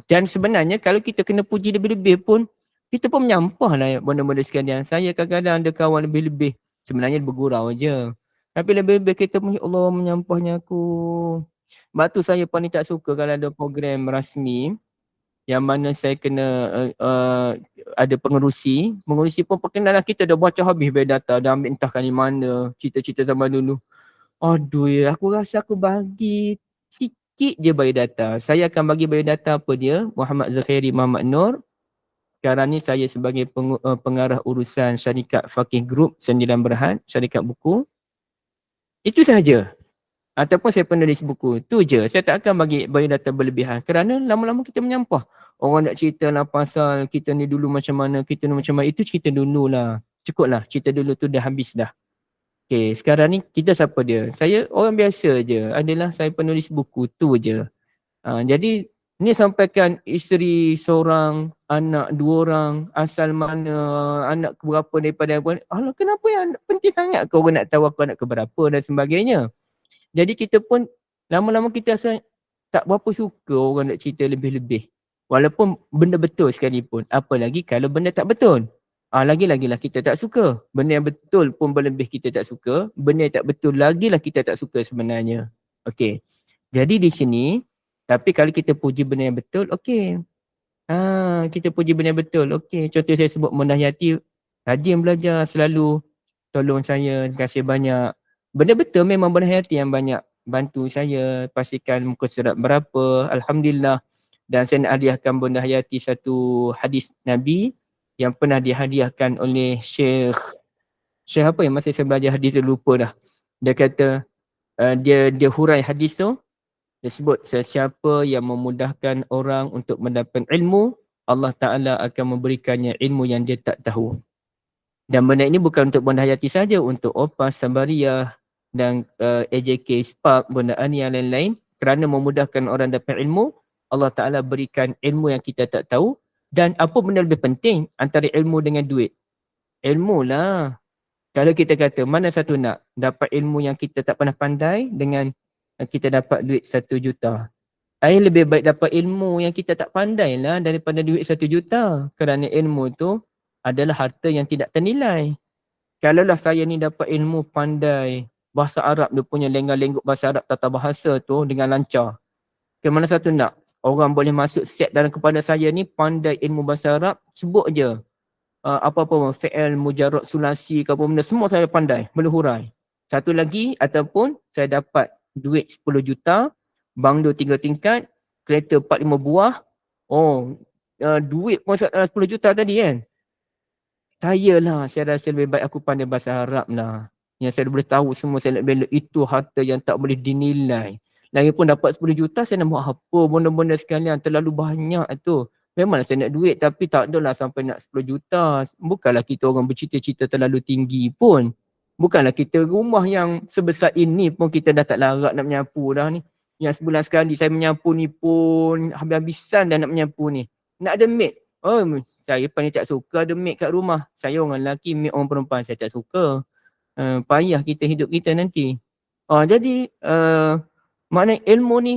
Dan sebenarnya kalau kita kena puji lebih-lebih pun, kita pun menyampah lah benda-benda sekalian. Saya kadang-kadang ada kawan lebih-lebih. Sebenarnya bergurau je. Tapi lebih-lebih kita punya Allah menyampahnya aku. Sebab tu saya paling tak suka kalau ada program rasmi yang mana saya kena ada pengerusi. Pengerusi pun perkenalan kita dah baca habis biodata, dah ambil entah kali mana cerita-cerita zaman dulu. Aduh ya, aku rasa aku bagi sikit je biodata. Saya akan bagi biodata apa dia, Muhammad Zakhairi Muhammad Nur. Sekarang ni saya sebagai pengarah urusan syarikat Faqih Group Sembilan Berhad, syarikat buku. Itu sahaja. Ataupun saya penulis buku. Tu je. Saya tak akan bagi data berlebihan. Kerana lama-lama kita menyampah. Orang nak cerita lah pasal kita ni dulu macam mana, kita ni macam mana. Itu cerita dulu lah. Cukup lah. Cerita dulu tu dah habis dah. Okay, sekarang ni kita siapa dia? Saya orang biasa je. Adalah saya penulis buku. Tu je. Jadi ni sampaikan isteri seorang, anak 2 orang, asal mana, anak keberapa daripada apa. Alah, kenapa yang penting sangat kau orang nak tahu aku anak keberapa dan sebagainya. Jadi kita pun lama-lama kita rasa tak berapa suka orang nak cerita lebih-lebih. Walaupun benda betul sekalipun. Apalagi kalau benda tak betul. Lagi-lagilah kita tak suka. Benda yang betul pun berlebih kita tak suka. Benda yang tak betul lagilah kita tak suka sebenarnya. Okey. Jadi di sini, tapi kalau kita puji benda yang betul, okey. Kita puji benda yang betul. Okey. Contoh saya sebut Munah Yati, rajin belajar selalu. Tolong saya, terima kasih banyak. Benda betul memang Munah Yati yang banyak bantu saya, pastikan muka surat berapa, Alhamdulillah. Dan saya nak hadiahkan Bunda Hayati satu hadis Nabi yang pernah dihadiahkan oleh Syekh apa yang masa saya belajar hadis tu lupa dah. Dia kata, dia hurai hadis tu, dia sebut sesiapa yang memudahkan orang untuk mendapat ilmu, Allah Ta'ala akan memberikannya ilmu yang dia tak tahu. Dan benda ini bukan untuk Bunda Hayati saja, untuk Opas, Sabariyah dan AJK, Spark, Bunda Ani yang lain-lain. Kerana memudahkan orang dapat ilmu, Allah Ta'ala berikan ilmu yang kita tak tahu. Dan apa benda lebih penting antara ilmu dengan duit? Ilmu lah. Kalau kita kata mana satu nak? Dapat ilmu yang kita tak pernah pandai dengan kita dapat duit 1 juta. Lebih baik dapat ilmu yang kita tak pandai lah daripada duit 1 juta. Kerana ilmu tu adalah harta yang tidak ternilai. Kalaulah saya ni dapat ilmu pandai bahasa Arab, dia punya lenggak-lengguk bahasa Arab, tata bahasa tu dengan lancar. Ke mana satu nak? Orang boleh masuk set dalam kepala saya ni pandai ilmu bahasa Arab, sebut je. Apa-apa, fi'il, mujarrad, sulasi, apa benda, semua saya pandai, boleh hurai. Satu lagi, ataupun saya dapat duit 10 juta, banglo 3 tingkat, kereta 4-5 buah. Duit pun 10 juta tadi kan. Saya rasa lebih baik aku pandai bahasa Arab lah. Yang saya boleh tahu semua, saya nak bela itu harta yang tak boleh dinilai. Lagipun dapat 10 juta, saya nak buat apa benda-benda sekalian, terlalu banyak tu. Memanglah saya nak duit tapi tak adalah sampai nak 10 juta. Bukanlah kita orang bercita-cita terlalu tinggi pun. Bukanlah kita rumah yang sebesar ini pun kita dah tak larat nak menyapu dah ni. Yang sebulan sekali saya menyapu ni pun habis-habisan dah nak menyapu ni. Nak ada maid. Saya paling tak suka ada maid kat rumah. Saya orang lelaki, maid orang perempuan saya tak suka. Payah kita hidup kita nanti. Jadi maknanya ilmu ni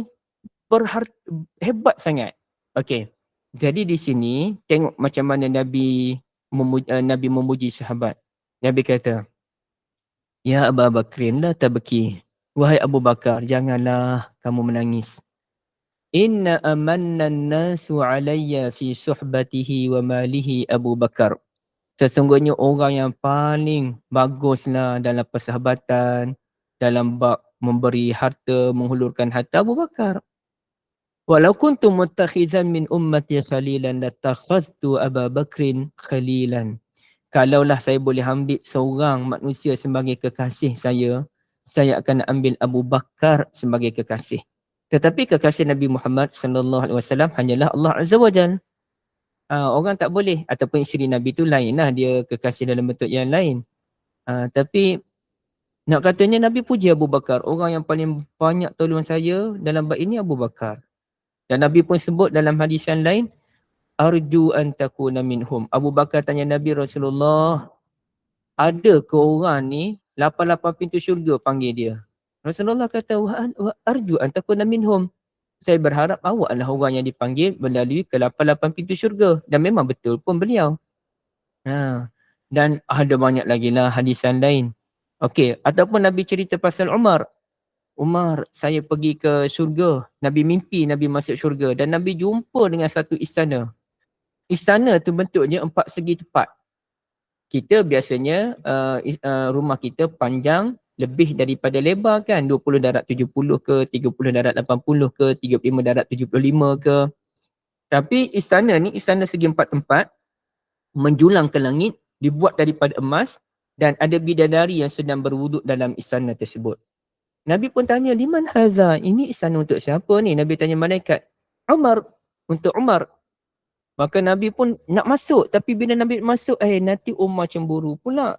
hebat sangat. Okey. Jadi di sini tengok macam mana Nabi memuji sahabat. Nabi kata, "Ya Abu Bakrin la tabki." Wahai Abu Bakar, janganlah kamu menangis. Inna amanna nasu alayya fi suhbatihi wa malihi Abu Bakar. Sesungguhnya orang yang paling baguslah dalam persahabatan, dalam bab memberi harta, menghulurkan harta, Abu Bakar. Walau kuntu muttakhizan min ummati khalilan latakhaztu Abu Bakrin khalilan. Kalaulah saya boleh ambil seorang manusia sebagai kekasih saya akan ambil Abu Bakar sebagai kekasih. Tetapi kekasih Nabi Muhammad sallallahu alaihi wasallam hanyalah Allah Azza wa Jalla. Orang tak boleh, ataupun isteri Nabi tu lainlah, dia kekasih dalam bentuk yang lain. Tapi nak katanya Nabi puji Abu Bakar, orang yang paling banyak tolong saya dalam bab ini Abu Bakar. Dan Nabi pun sebut dalam hadis yang lain, arju an takuna minhum. Abu Bakar tanya Nabi, Rasulullah, ada ke orang ni 88 pintu syurga panggil dia? Rasulullah kata, wa arju an takuna minhum. Saya berharap awaklah orang yang dipanggil melalui ke 88 pintu syurga. Dan memang betul pun beliau. Dan ada banyak lagi lah hadisan lain. Okey, ataupun Nabi cerita pasal Umar. Umar, saya pergi ke syurga. Nabi mimpi Nabi masuk syurga. Dan Nabi jumpa dengan satu istana. Istana tu bentuknya 4 segi tepat. Kita biasanya rumah kita panjang lebih daripada lebar kan, 20 darat 70 ke, 30 darat 80 ke, 35 darat 75 ke. Tapi istana ni, istana segi 4 tempat, menjulang ke langit, dibuat daripada emas dan ada bidadari yang sedang berwuduk dalam istana tersebut. Nabi pun tanya, liman haza? Ini istana untuk siapa ni? Nabi tanya malaikat. Umar, untuk Umar. Maka Nabi pun nak masuk, tapi bila Nabi masuk, nanti Umar cemburu pula.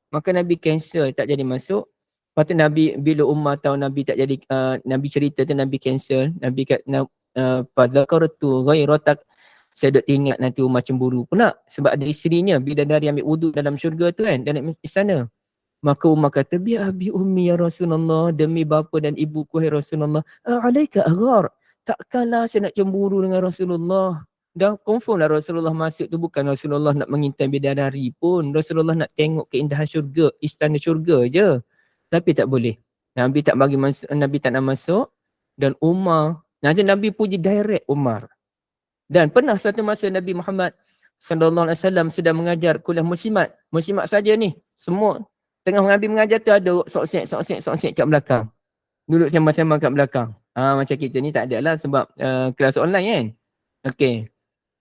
Maka Nabi cancel, tak jadi masuk. Lepas tu Nabi, bila Umar tahu Nabi tak jadi, Nabi cerita tu Nabi cancel. Nabi kata, fadzakartu ghairatak. Saya duk ingat nanti Umar cemburu pula. Sebab ada isterinya, bidadari ambil wuduk dalam syurga tu kan, dalam istana. Maka Umar kata, bi abi ummi ya Rasulullah, demi bapa dan ibuku hai Rasulullah, alaika aghar. Takkanlah saya nak cemburu dengan Rasulullah. Dah confirm lah Rasulullah masuk tu bukan Rasulullah nak mengintai bidadari pun. Rasulullah nak tengok keindahan syurga, istana syurga je. Tapi tak boleh. Nabi tak bagi masuk, Nabi tak nak masuk. Dan Umar, nanti Nabi puji direct Umar. Dan pernah satu masa Nabi Muhammad SAW sedang mengajar kuliah muslimat. Muslimat saja ni. Semua tengah Nabi mengajar tu ada sok-sek kat belakang. Duduk sembang-sembang kat belakang. Macam kita ni tak ada lah sebab kelas online kan. Okey.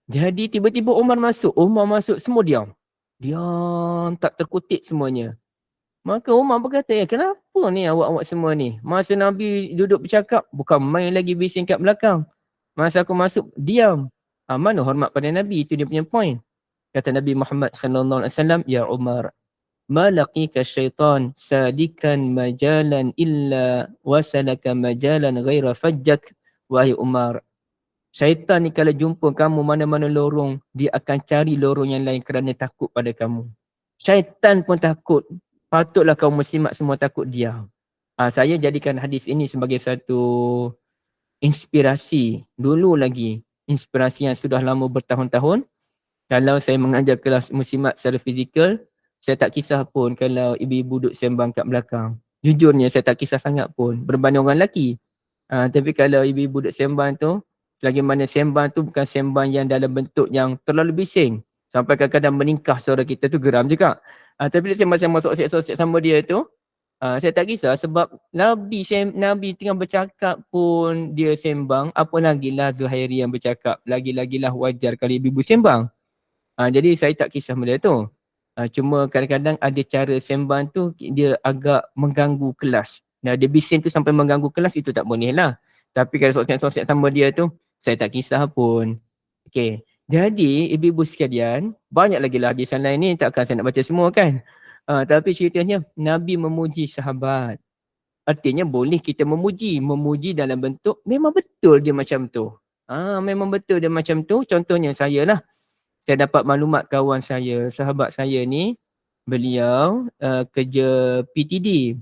Jadi tiba-tiba Umar masuk, semua diam. Diam, tak terkutik semuanya. Maka Umar berkata, kenapa ni awak-awak semua ni? Masa Nabi duduk bercakap, bukan main lagi bising kat belakang. Masa aku masuk, diam. Mana hormat pada Nabi, itu dia punya point. Kata Nabi Muhammad SAW, ya Umar, ma laqika syaitan sadikan majalan illa wasalaka majalan ghaira fajjak. Wahai Umar, syaitan ni kalau jumpa kamu mana-mana lorong, dia akan cari lorong yang lain kerana takut pada kamu. Syaitan pun takut. Patutlah kaum muslimat semua takut dia. Saya jadikan hadis ini sebagai satu inspirasi. Dulu lagi, inspirasi yang sudah lama bertahun-tahun. Kalau saya mengajar kelas muslimat secara fizikal, saya tak kisah pun kalau ibu-ibu duduk sembang kat belakang. Jujurnya saya tak kisah sangat pun berbanding orang lelaki. Tapi kalau ibu-ibu duduk sembang tu, selagi mana sembang tu bukan sembang yang dalam bentuk yang terlalu bising. Sampai kadang-kadang meningkah suara kita tu geram juga. Tapi dia sembang-sembang sosek-sosek sama dia tu, saya tak kisah sebab Nabi tengah bercakap pun dia sembang, apa lagilah Zuhairi yang bercakap. Lagi-lagilah wajar kalau ibu-ibu sembang. Jadi saya tak kisah benda tu. Cuma kadang-kadang ada cara sembang tu dia agak mengganggu kelas. Dia bising tu sampai mengganggu kelas, itu tak boleh lah. Tapi kalau sosek-sosek sama dia tu, saya tak kisah pun. Okey. Jadi ibu-ibu sekalian, banyak lagi lah hadisan lain ni, takkan saya nak baca semua kan. Tapi ceritanya Nabi memuji sahabat. Artinya boleh kita memuji dalam bentuk memang betul dia macam tu. Memang betul dia macam tu. Contohnya saya lah. Saya dapat maklumat kawan saya, sahabat saya ni, beliau kerja PTD.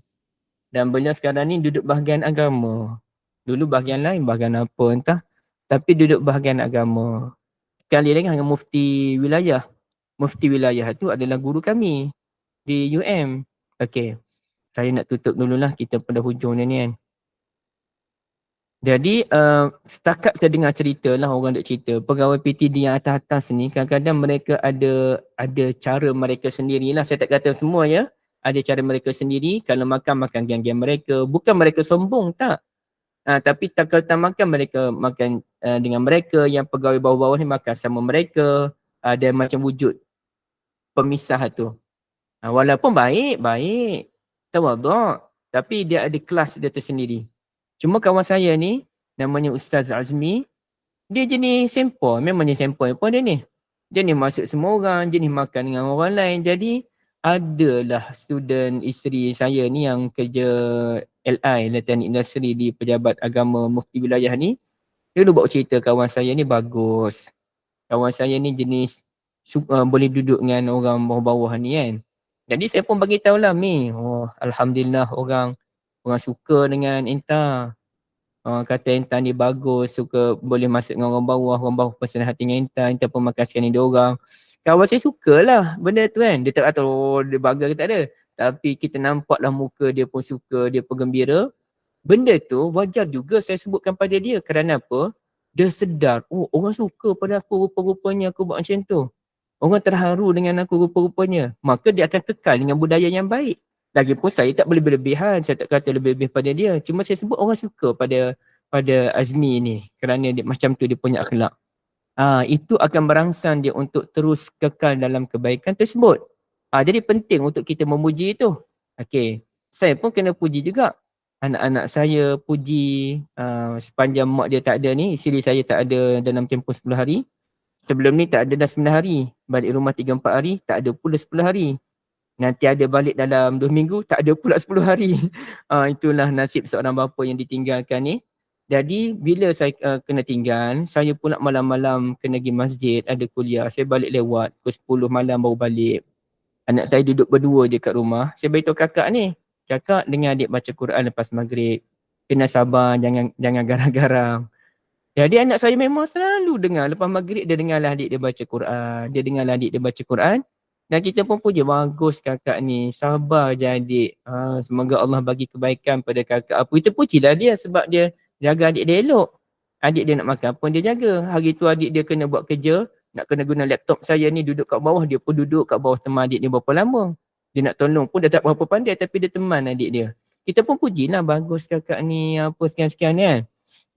Dan beliau sekarang ni duduk bahagian agama. Dulu bahagian lain, bahagian apa entah. Tapi duduk bahagian agama. Sekali lagi dengan mufti wilayah. Mufti wilayah tu adalah guru kami di UM. Okey. Saya nak tutup dululah, kita pada hujung ni kan. Jadi setakat saya dengar cerita lah, orang duk cerita pegawai PTD yang atas-atas ni kadang-kadang mereka ada cara mereka sendirilah. Saya tak kata semua ya. Ada cara mereka sendiri. Kalau makan geng-geng mereka. Bukan mereka sombong, tak. Tapi kalau tak makan, mereka makan dengan mereka. Yang pegawai bawah-bawah ni makan sama mereka. Ada macam wujud pemisah tu. Walaupun baik. Tawaduk. Tapi dia ada kelas dia tersendiri. Cuma kawan saya ni, namanya Ustaz Azmi, dia jenis sempoi. Memang jenis sempoi pun dia ni. Dia ni masuk semua orang, jenis makan dengan orang lain. Jadi, adalah student isteri saya ni yang kerja LI, Latihan Industri di Pejabat Agama Mufti Wilayah ni. Dia dulu bawa cerita kawan saya ni bagus. Kawan saya ni jenis boleh duduk dengan orang bawah-bawah ni kan. Jadi saya pun bagi tahulah Mi, alhamdulillah orang suka dengan Intan. Kata Intan ni bagus, suka boleh masuk dengan orang bawah pesan hati dengan Intan pun makasihkan dia orang. Kawan saya sukalah benda tu kan. Dia tak kata dia bangga ke tak ada. Tapi kita nampaklah muka dia pun suka, dia pun gembira. Benda tu wajar juga saya sebutkan pada dia. Kerana apa? Dia sedar, orang suka pada aku rupa-rupanya aku buat macam tu. Orang terharu dengan aku rupa-rupanya. Maka dia akan kekal dengan budaya yang baik. Lagipun saya tak boleh berlebihan, saya tak kata lebih-lebih pada dia. Cuma saya sebut orang suka pada Azmi ni kerana dia macam tu dia punya akhlak. Itu akan merangsang dia untuk terus kekal dalam kebaikan tersebut. Jadi penting untuk kita memuji itu. Okey, saya pun kena puji juga. anak-anak saya puji sepanjang mak dia tak ada ni, isteri saya tak ada dalam tempoh 10 hari. Sebelum ni tak ada dah 9 hari. Balik rumah 3-4 hari, tak ada pula 10 hari. Nanti ada balik dalam 2 minggu, tak ada pula 10 hari. Itulah nasib seorang bapa yang ditinggalkan ni. Jadi bila saya kena tinggal, saya pula malam-malam kena pergi masjid, ada kuliah. Saya balik lewat, pukul 10 malam baru balik. Anak saya duduk berdua je kat rumah. Saya beritahu kakak ni, kakak dengan adik baca Quran lepas maghrib. Kena sabar, jangan garang-garang. Jadi anak saya memang selalu dengar. Lepas maghrib dia dengarlah adik dia baca Quran. Dia dengarlah adik dia baca Quran. Dan kita pun puji, bagus kakak ni. Sabar je adik. Semoga Allah bagi kebaikan pada kakak. Apa kita pujilah dia sebab dia jaga adik dia elok. Adik dia nak makan pun dia jaga. Hari tu adik dia kena buat kerja. Nak kena guna laptop saya ni duduk kat bawah. Dia pun duduk kat bawah teman adik dia berapa lama. Dia nak tolong pun dia tak berapa pandai tapi dia teman adik dia. Kita pun pujilah, bagus kakak ni apa sekian-sekian kan.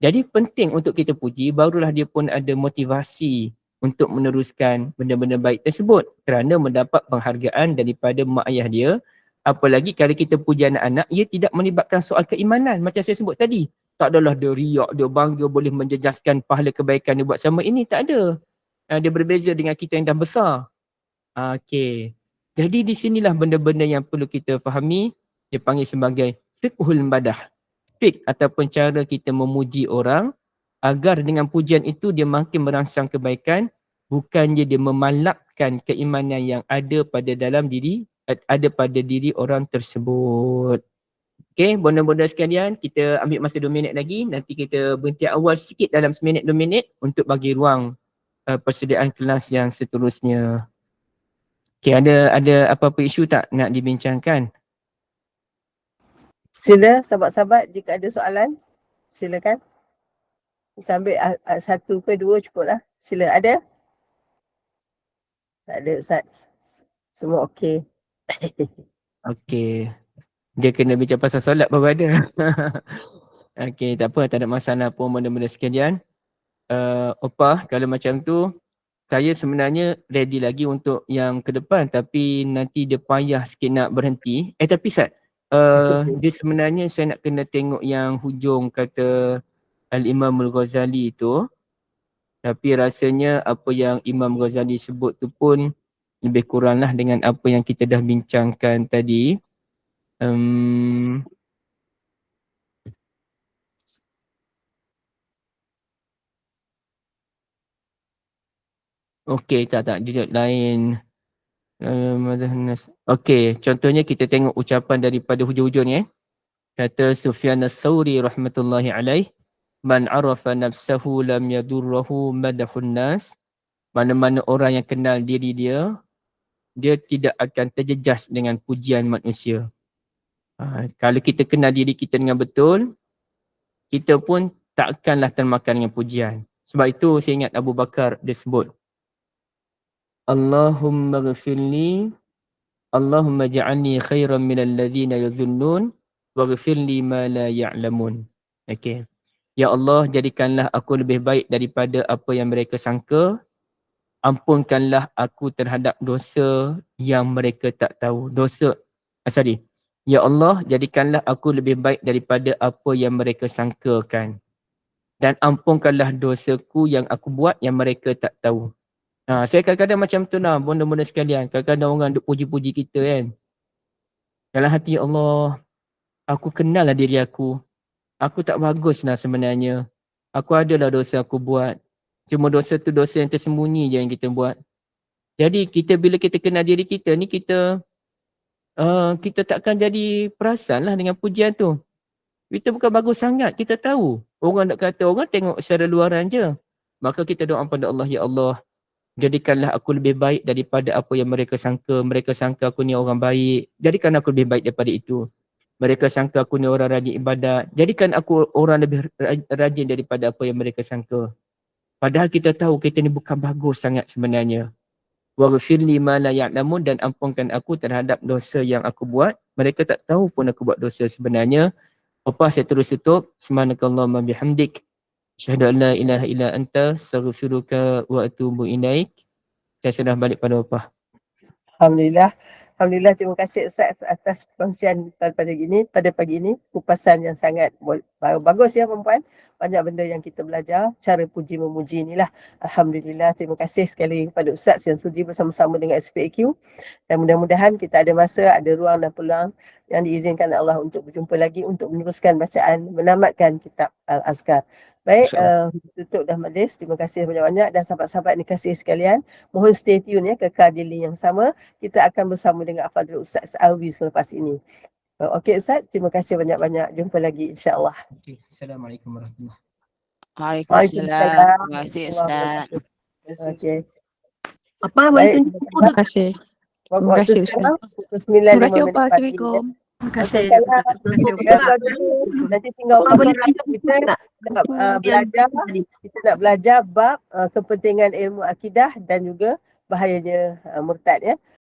Jadi penting untuk kita puji, barulah dia pun ada motivasi untuk meneruskan benda-benda baik tersebut kerana mendapat penghargaan daripada mak ayah dia. Apalagi kalau kita puji anak-anak, ia tidak melibatkan soal keimanan macam saya sebut tadi. Tak adalah dia riak, dia bangga boleh menjejaskan pahala kebaikan dia buat sama ini, tak ada. Dia berbeza dengan kita yang dah besar. Okey. Jadi di sinilah benda-benda yang perlu kita fahami, dia panggil sebagai fiqhul madah. Fiqh ataupun cara kita memuji orang agar dengan pujian itu dia makin merangsang kebaikan, bukannya dia memalakkan keimanan yang ada pada dalam diri, ada pada diri orang tersebut. Okey, bonda-bonda sekalian, kita ambil masa 2 minit lagi, nanti kita berhenti awal sikit dalam 1 minit 2 minit untuk bagi ruang persediaan kelas yang seterusnya. Okey, ada apa-apa isu tak nak dibincangkan? Sila sahabat-sahabat, jika ada soalan, silakan. Kita ambil 1 ke 2 cukup lah. Sila, ada? Tak ada Ustaz. Semua okey. Okey. Dia kena bincang pasal solat baru ada. Okey, tak apa, tak ada masalah pun benda-benda sekalian. Opah, kalau macam tu, saya sebenarnya ready lagi untuk yang ke depan tapi nanti dia payah sikit nak berhenti. Tapi Sat, dia sebenarnya saya nak kena tengok yang hujung kata Al-Imam Al-Ghazali tu. Tapi rasanya apa yang Imam Ghazali sebut tu pun lebih kuranglah dengan apa yang kita dah bincangkan tadi. Okey, tak, dia lain. Okey, contohnya kita tengok ucapan daripada hujung-hujung ni. Kata Sufyan As-Sawri rahmatullahi alaih, man arafa nafsahu lam yadurruhu madahun nas. Mana-mana orang yang kenal diri dia, dia tidak akan terjejas dengan pujian manusia. Kalau kita kenal diri kita dengan betul, kita pun takkanlah termakan dengan pujian. Sebab itu saya ingat Abu Bakar dia sebut, Allahumma ghafirli, Allahumma ja'alni khairan minal ladhina yazunnun, waghfirli ma la ya'lamun. Okey. Ya Allah, jadikanlah aku lebih baik daripada apa yang mereka sangka. Ampunkanlah aku terhadap dosa yang mereka tak tahu. Ya Allah, jadikanlah aku lebih baik daripada apa yang mereka sangkakan. Dan ampunkanlah dosaku yang aku buat yang mereka tak tahu. Saya kadang-kadang macam tu lah, benda-benda sekalian. Kadang-kadang orang duk puji-puji kita kan. Dalam hati, ya Allah, aku kenal lah diri aku. Aku tak bagus lah sebenarnya. Aku adalah dosa aku buat. Cuma dosa tu dosa yang tersembunyi je yang kita buat. Jadi bila kita kenal diri kita ni, kita takkan jadi perasan lah dengan pujian tu. Kita bukan bagus sangat, kita tahu. Orang nak kata, orang tengok secara luaran je. Maka kita doa pada Allah, ya Allah, jadikanlah aku lebih baik daripada apa yang mereka sangka. Mereka sangka aku ni orang baik. Jadikan aku lebih baik daripada itu. Mereka sangka aku ni orang rajin ibadat. Jadikan aku orang lebih rajin daripada apa yang mereka sangka. Padahal kita tahu kita ni bukan bagus sangat sebenarnya. Waghfirli ma la ya'lamun, dan ampunkan aku terhadap dosa yang aku buat. Mereka tak tahu pun aku buat dosa sebenarnya. Apa saya terus tutup. Subhanakallahumma bihamdik. Asyhadu an la ilaha illa anta astaghfiruka wa atubu ilaik. Saya sudah balik pada Opah. Alhamdulillah. Alhamdulillah, terima kasih Ustaz atas perkongsian pada pagi ini. Kupasan yang sangat bagus ya perempuan. Banyak benda yang kita belajar, cara puji memuji inilah. Alhamdulillah, terima kasih sekali kepada Ustaz yang sudi bersama-sama dengan SPAQ. Dan mudah-mudahan kita ada masa, ada ruang dan peluang yang diizinkan Allah untuk berjumpa lagi untuk meneruskan bacaan, menamatkan kitab Al-Azkar. Baik, tutup dah majlis. Terima kasih banyak-banyak dan sahabat-sahabat dikasihi sekalian. Mohon stay tune ya, kekal di link yang sama. Kita akan bersama dengan Al-Fadhil Ustaz Alwi selepas ini. Okey Ustaz, terima kasih banyak-banyak. Jumpa lagi insya-Allah. Okay. Assalamualaikum warahmatullahi Waalaikumsalam. Terima kasih Ustaz. Okey. Apa Baik. terima kasih. Waktu Terima kasih, sekarang pukul 9.05 Terima kasih, minit Pak. pagi. Assalamualaikum. Terima kasih. Nanti tinggal pasal kita nak belajar bab kepentingan ilmu akidah dan juga bahayanya murtad ya.